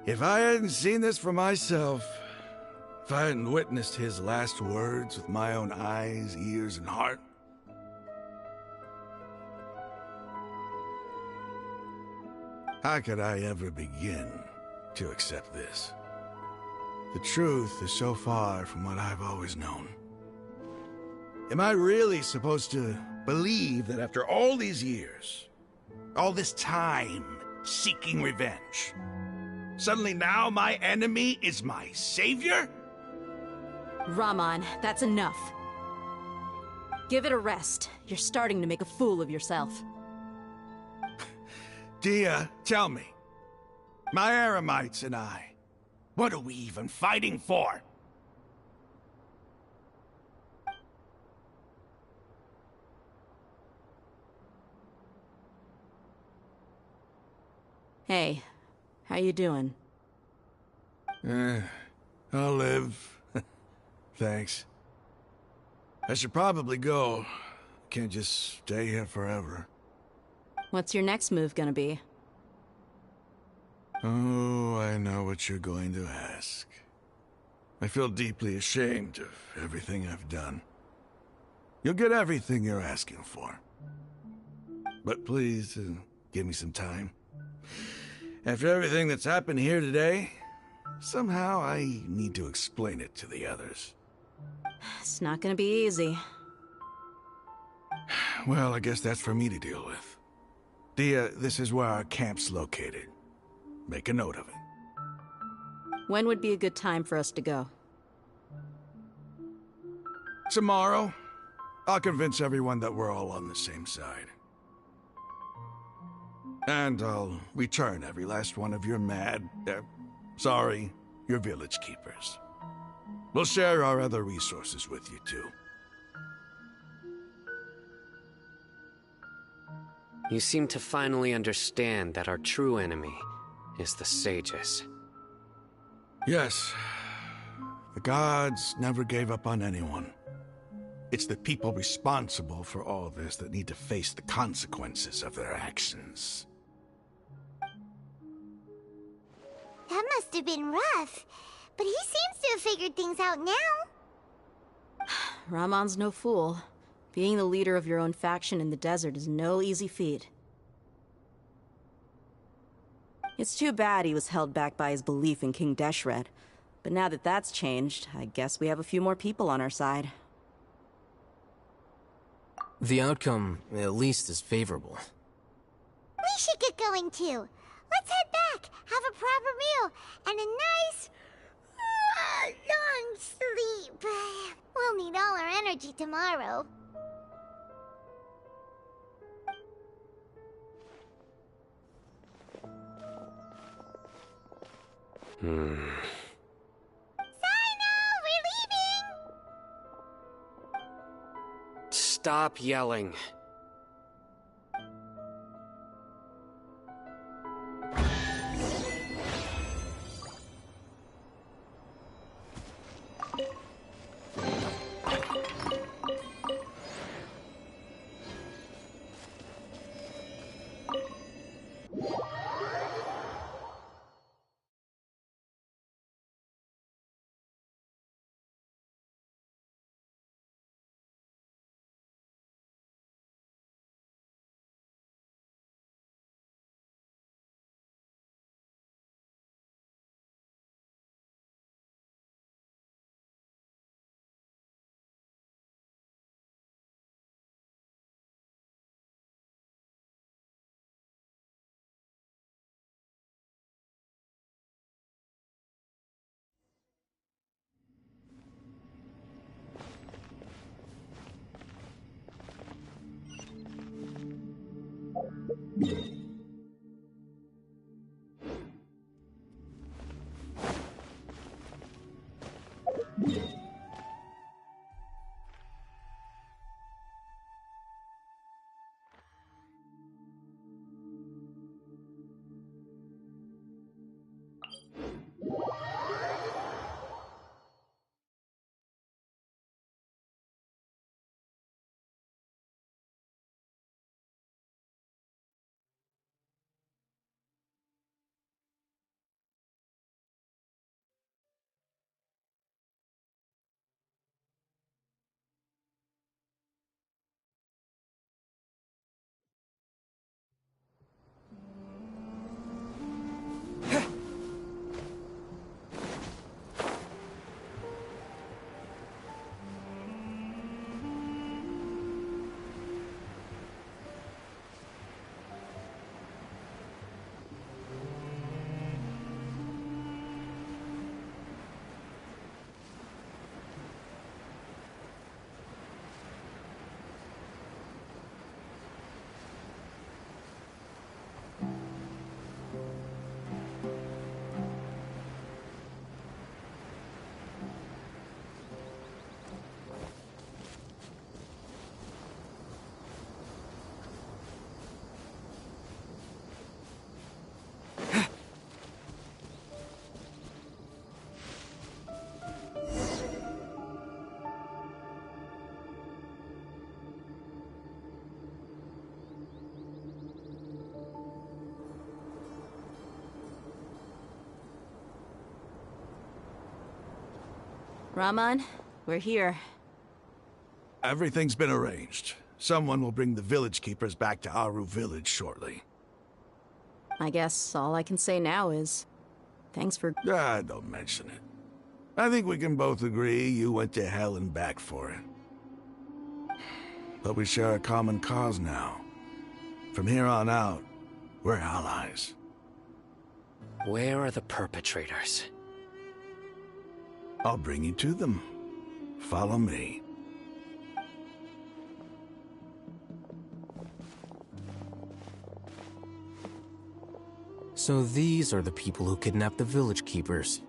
If I hadn't seen this for myself, if I hadn't witnessed his last words with my own eyes, ears, and heart, how could I ever begin to accept this? The truth is so far from what I've always known. Am I really supposed to believe that after all these years, all this time seeking revenge, suddenly now my enemy is my savior? Raman, that's enough. Give it a rest. You're starting to make a fool of yourself. Dia, tell me, my Eremites and I, what are we even fighting for? Hey, how you doing? I'll live. Thanks. I should probably go. Can't just stay here forever. What's your next move gonna be? Oh, I know what you're going to ask. I feel deeply ashamed of everything I've done. You'll get everything you're asking for. But please, give me some time. After everything that's happened here today, somehow I need to explain it to the others. It's not gonna be easy. Well, I guess that's for me to deal with. Dia, this is where our camp's located. Make a note of it. When would be a good time for us to go? Tomorrow. I'll convince everyone that we're all on the same side. And I'll return every last one of your your village keepers. We'll share our other resources with you, too. You seem to finally understand that our true enemy is the sages. Yes. The gods never gave up on anyone. It's the people responsible for all this that need to face the consequences of their actions. That must have been rough, but he seems to have figured things out now. Raman's no fool. Being the leader of your own faction in the desert is no easy feat. It's too bad he was held back by his belief in King Deshret. But now that that's changed, I guess we have a few more people on our side. The outcome, at least, is favorable. We should get going too. Let's head back, have a proper meal, and a nice, long sleep. We'll need all our energy tomorrow. Stop yelling. Raman, we're here. Everything's been arranged. Someone will bring the village keepers back to Aru village shortly. I guess all I can say now is... thanks for... Don't mention it. I think we can both agree you went to hell and back for it. But we share a common cause now. From here on out, we're allies. Where are the perpetrators? I'll bring you to them. Follow me. So these are the people who kidnapped the village keepers.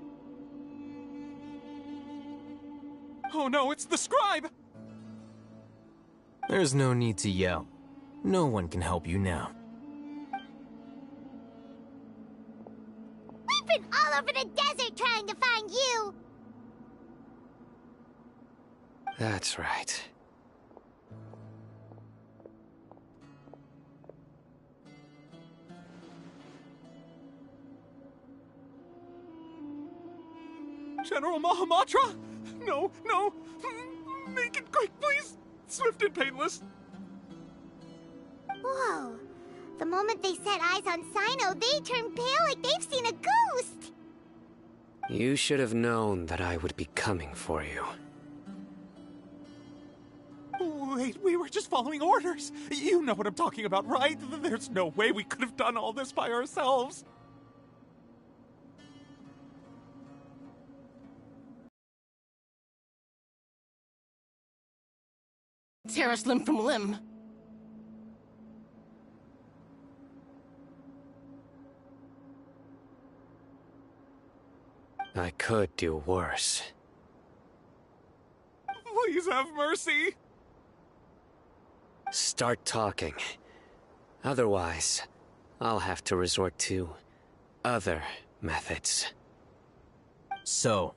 Oh no, it's the scribe! There's no need to yell. No one can help you now. We've been all over the desert trying to find you! That's right. General Mahamatra? No, no! Make it quick, please! Swift and painless! Whoa. The moment they set eyes on Sino, they turned pale like they've seen a ghost! You should have known that I would be coming for you. Wait, we were just following orders. You know what I'm talking about, right? There's no way we could have done all this by ourselves. Tear us limb from limb. I could do worse. Please have mercy. Start talking. Otherwise, I'll have to resort to other methods. So,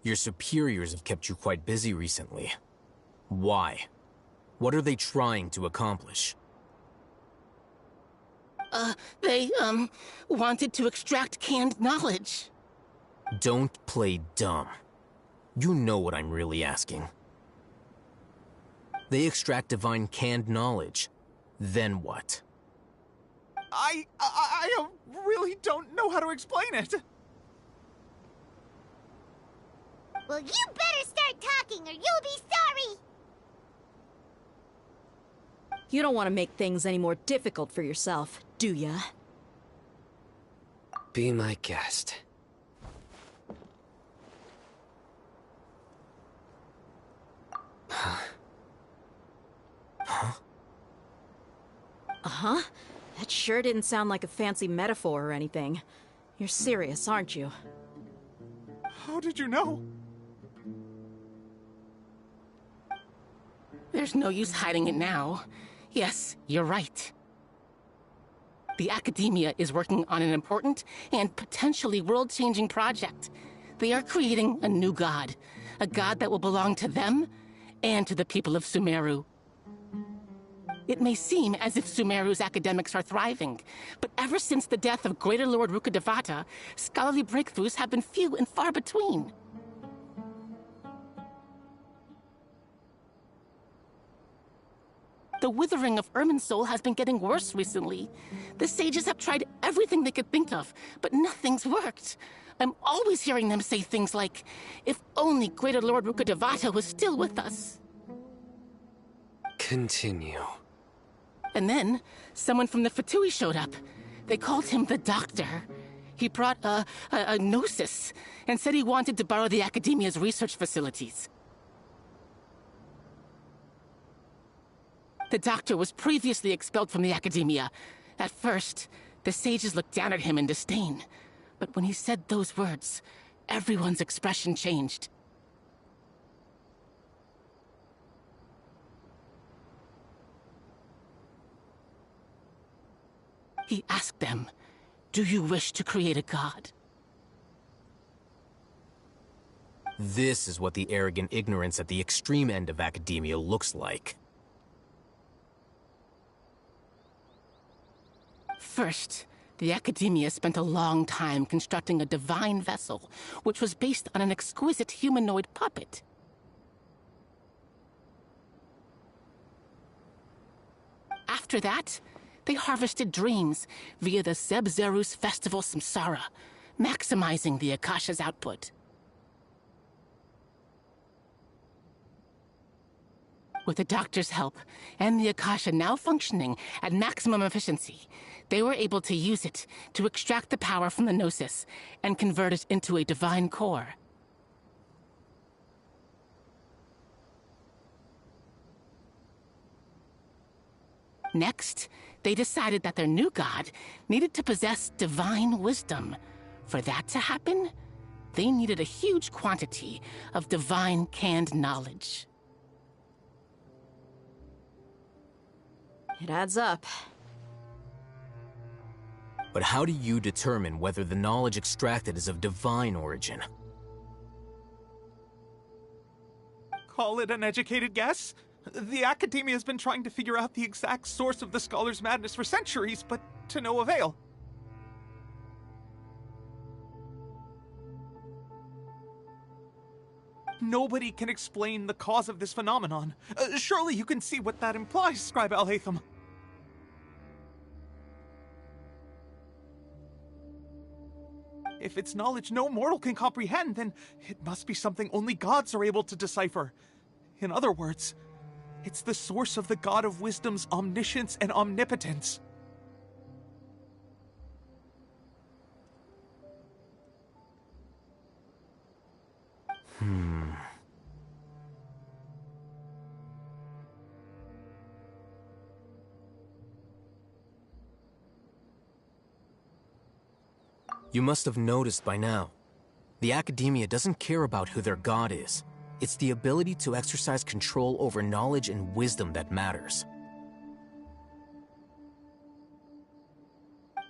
your superiors have kept you quite busy recently. Why? What are they trying to accomplish? They, wanted to extract canned knowledge. Don't play dumb. You know what I'm really asking. They extract divine canned knowledge. Then what? I really don't know how to explain it. Well, you better start talking or you'll be sorry! You don't want to make things any more difficult for yourself, do ya? Be my guest. Huh? Uh-huh. That sure didn't sound like a fancy metaphor or anything. You're serious, aren't you? How did you know? There's no use hiding it now. Yes, you're right. The Academia is working on an important and potentially world-changing project. They are creating a new god. A god that will belong to them and to the people of Sumeru. It may seem as if Sumeru's academics are thriving, but ever since the death of Greater Lord Rukkhadevata, scholarly breakthroughs have been few and far between. The withering of Irminsul has been getting worse recently. The sages have tried everything they could think of, but nothing's worked. I'm always hearing them say things like, if only Greater Lord Rukkhadevata was still with us. Continue. And then, someone from the Fatui showed up. They called him the Doctor. He brought a gnosis, and said he wanted to borrow the Academia's research facilities. The Doctor was previously expelled from the Academia. At first, the sages looked down at him in disdain. But when he said those words, everyone's expression changed. He asked them, "Do you wish to create a god?" This is what the arrogant ignorance at the extreme end of academia looks like. First, the Academia spent a long time constructing a divine vessel, which was based on an exquisite humanoid puppet. After that, they harvested dreams via the Zeb-Zerus Festival Samsara, maximizing the Akasha's output. With the Doctor's help, and the Akasha now functioning at maximum efficiency, they were able to use it to extract the power from the Gnosis and convert it into a divine core. Next, they decided that their new god needed to possess divine wisdom. For that to happen, they needed a huge quantity of divine canned knowledge. It adds up. But how do you determine whether the knowledge extracted is of divine origin? Call it an educated guess? The Academia has been trying to figure out the exact source of the scholar's madness for centuries, but to no avail. Nobody can explain the cause of this phenomenon. Surely you can see what that implies, Scribe Al-Haytham. If it's knowledge no mortal can comprehend, then it must be something only gods are able to decipher. In other words, it's the source of the God of Wisdom's omniscience and omnipotence. You must have noticed by now. The Academia doesn't care about who their god is. It's the ability to exercise control over knowledge and wisdom that matters.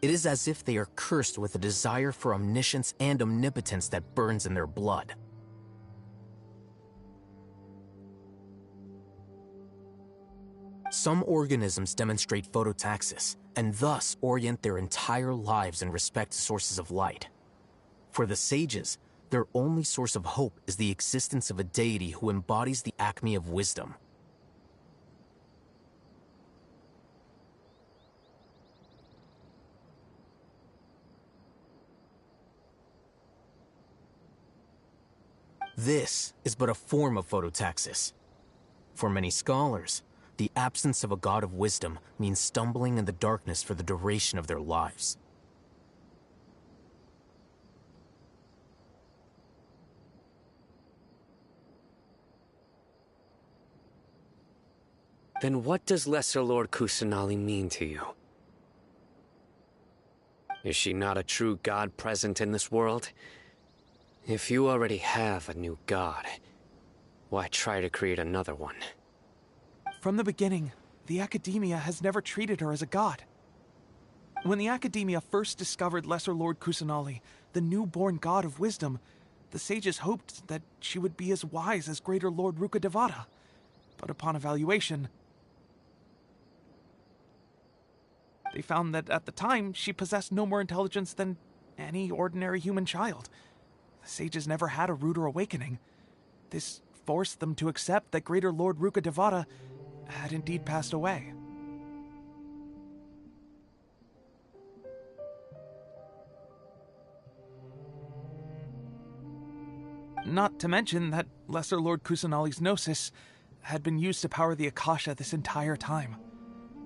It is as if they are cursed with a desire for omniscience and omnipotence that burns in their blood. Some organisms demonstrate phototaxis, and thus orient their entire lives in respect to sources of light. For the sages, their only source of hope is the existence of a deity who embodies the acme of wisdom. This is but a form of phototaxis. For many scholars, the absence of a god of wisdom means stumbling in the darkness for the duration of their lives. Then what does Lesser Lord Kusanali mean to you? Is she not a true god present in this world? If you already have a new god, why try to create another one? From the beginning, the Academia has never treated her as a god. When the Academia first discovered Lesser Lord Kusanali, the newborn god of wisdom, the sages hoped that she would be as wise as Greater Lord Rukkhadevata. But upon evaluation, they found that at the time, she possessed no more intelligence than any ordinary human child. The sages never had a ruder awakening. This forced them to accept that Greater Lord Rukkhadevata had indeed passed away. Not to mention that Lesser Lord Kusanali's Gnosis had been used to power the Akasha this entire time.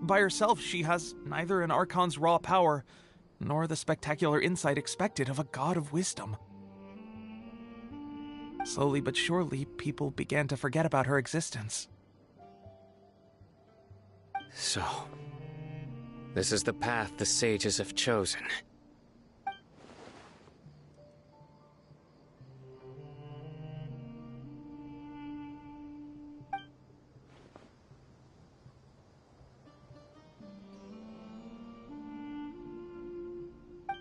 By herself, she has neither an Archon's raw power, nor the spectacular insight expected of a god of wisdom. Slowly but surely, people began to forget about her existence. So, this is the path the sages have chosen.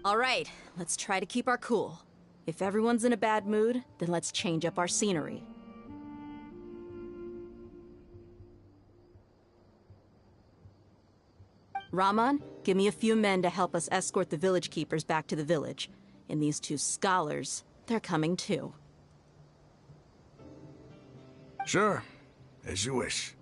All right, let's try to keep our cool. If everyone's in a bad mood, then let's change up our scenery. Raman, give me a few men to help us escort the village keepers back to the village. And these two scholars, they're coming too. Sure, as you wish.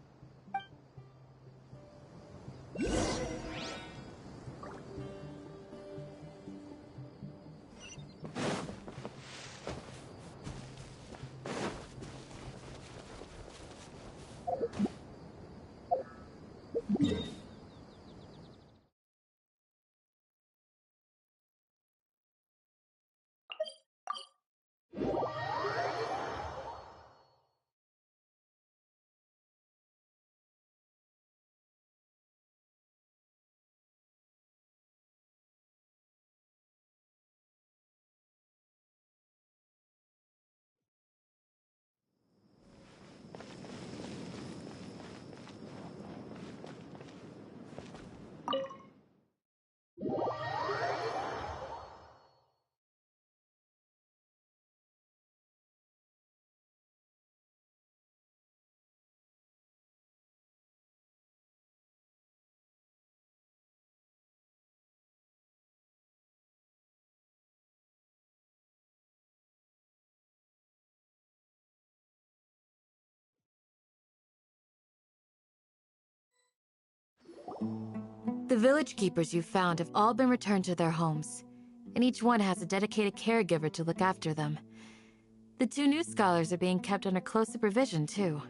The village keepers you found have all been returned to their homes, and each one has a dedicated caregiver to look after them. The two new scholars are being kept under close supervision, too.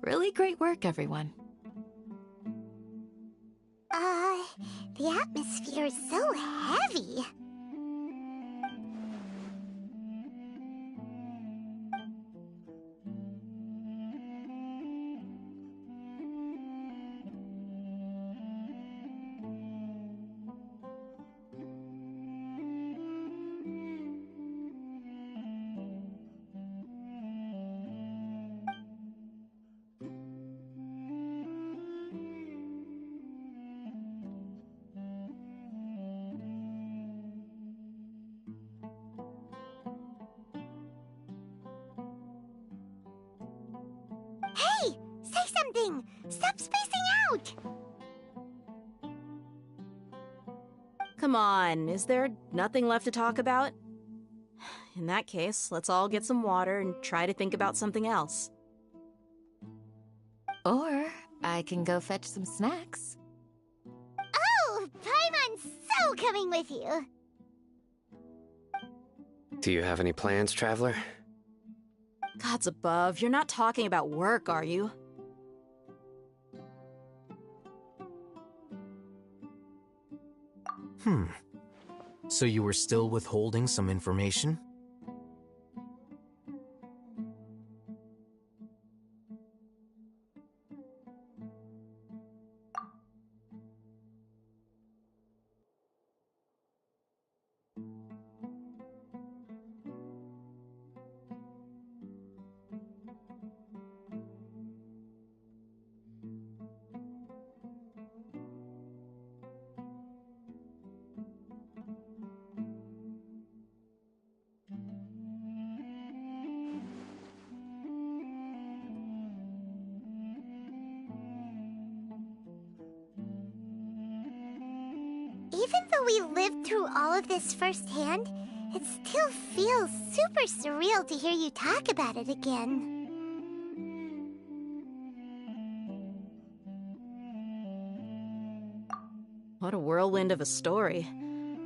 Really great work, everyone. The atmosphere is so heavy. Hey! Say something! Stop spacing out! Come on, is there nothing left to talk about? In that case, let's all get some water and try to think about something else. Or I can go fetch some snacks. Oh! Paimon's so coming with you! Do you have any plans, Traveler? Gods above, you're not talking about work, are you? So you were still withholding some information? Even though we lived through all of this firsthand, it still feels super surreal to hear you talk about it again. What a whirlwind of a story.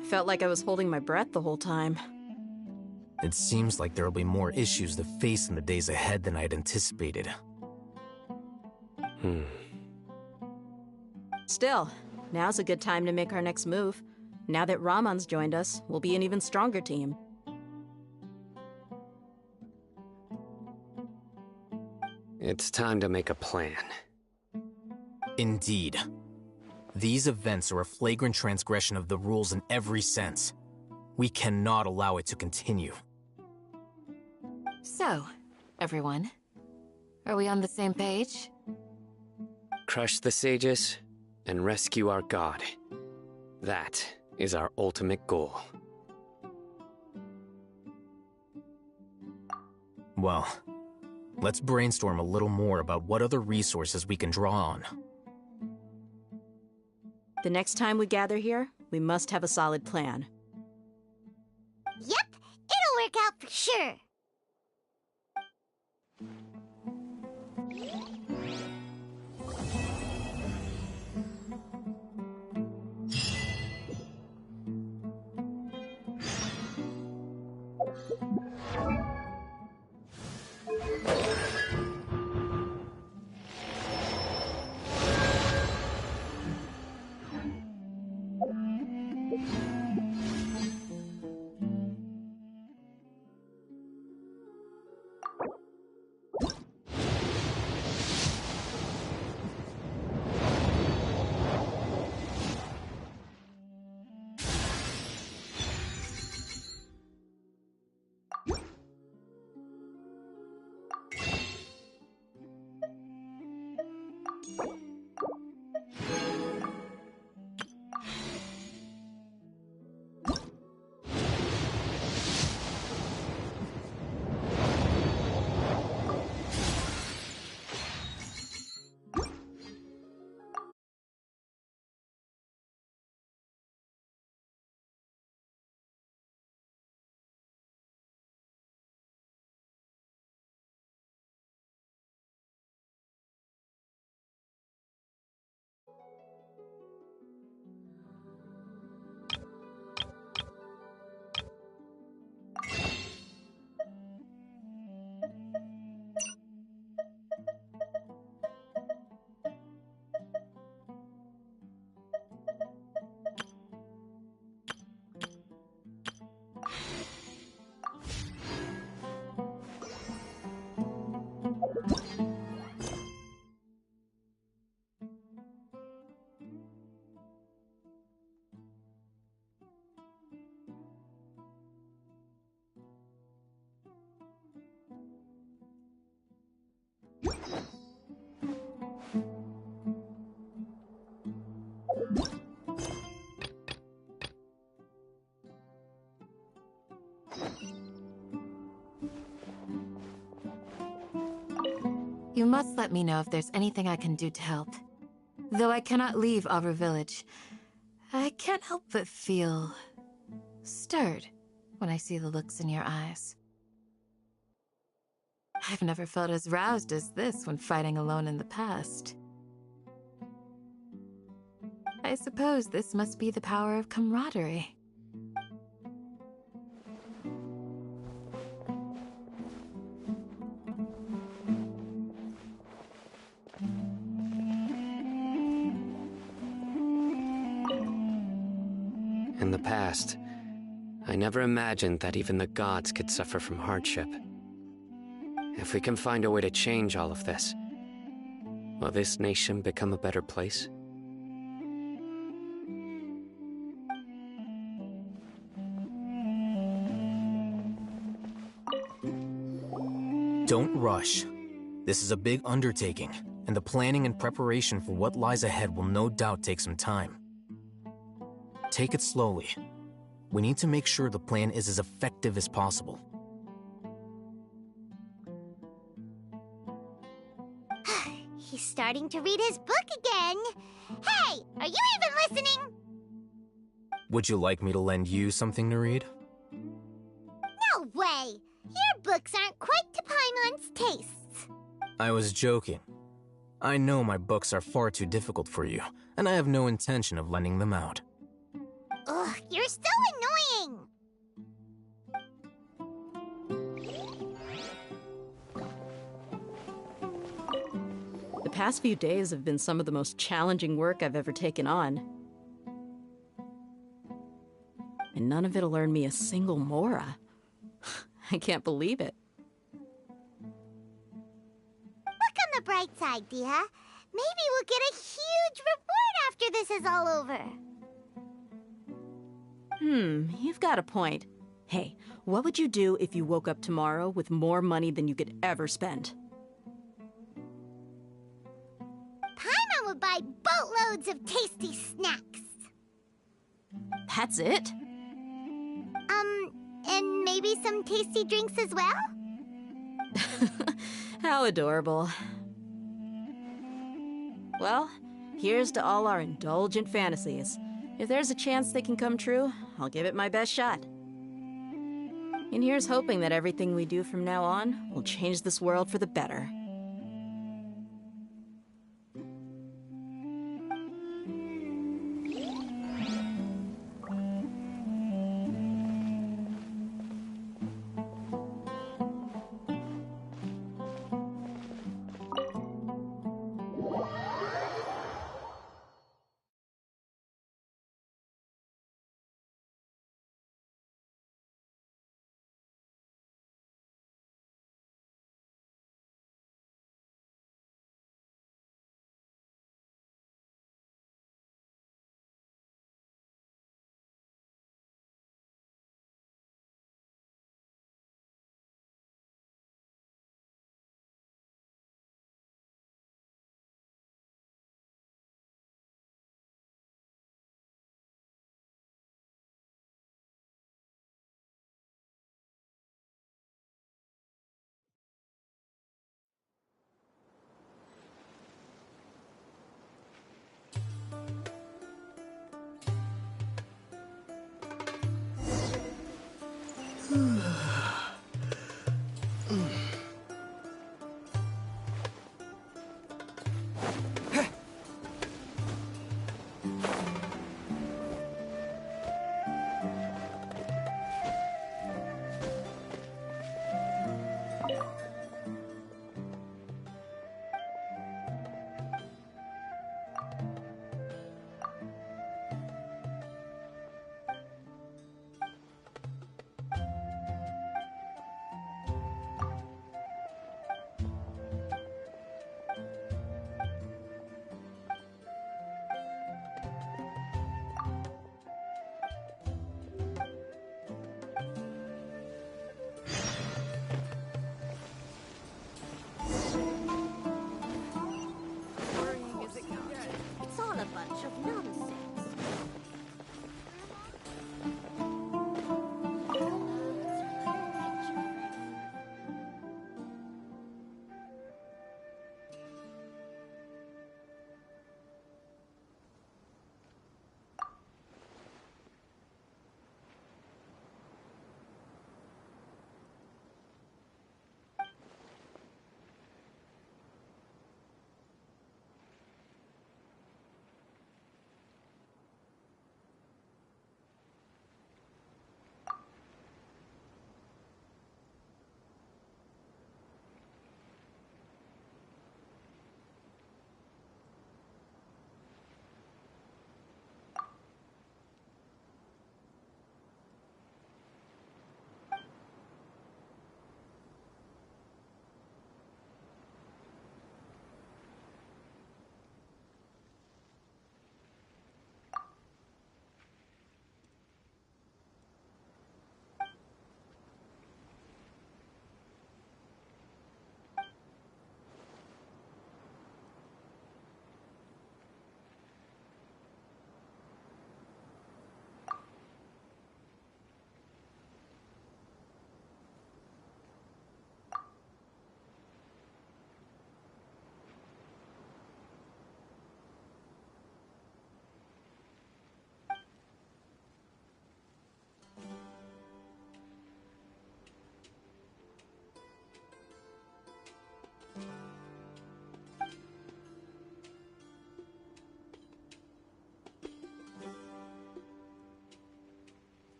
I felt like I was holding my breath the whole time. It seems like there will be more issues to face in the days ahead than I had anticipated. Still, now's a good time to make our next move. Now that Ramon's joined us, we'll be an even stronger team. It's time to make a plan. Indeed. These events are a flagrant transgression of the rules in every sense. We cannot allow it to continue. So, everyone, are we on the same page? Crush the sages and rescue our god. That is our ultimate goal. Well, let's brainstorm a little more about what other resources we can draw on. The next time we gather here, we must have a solid plan. Yep, it'll work out for sure. You must let me know if there's anything I can do to help. Though I cannot leave Aru Village, I can't help but feel stirred when I see the looks in your eyes. I've never felt as roused as this when fighting alone in the past. I suppose this must be the power of camaraderie. In the past, I never imagined that even the gods could suffer from hardship. If we can find a way to change all of this, will this nation become a better place? Don't rush. This is a big undertaking, and the planning and preparation for what lies ahead will no doubt take some time. Take it slowly. We need to make sure the plan is as effective as possible. He's starting to read his book again. Hey, are you even listening? Would you like me to lend you something to read? No way! Your books aren't quite to Paimon's tastes. I was joking. I know my books are far too difficult for you, and I have no intention of lending them out. Ugh, you're so annoying! The past few days have been some of the most challenging work I've ever taken on. And none of it'll earn me a single mora. I can't believe it. Look on the bright side, Dia. Maybe we'll get a huge reward after this is all over. You've got a point. Hey, what would you do if you woke up tomorrow with more money than you could ever spend? Paimon would buy boatloads of tasty snacks. That's it? And maybe some tasty drinks as well? How adorable. Well, here's to all our indulgent fantasies. If there's a chance they can come true, I'll give it my best shot. And here's hoping that everything we do from now on will change this world for the better.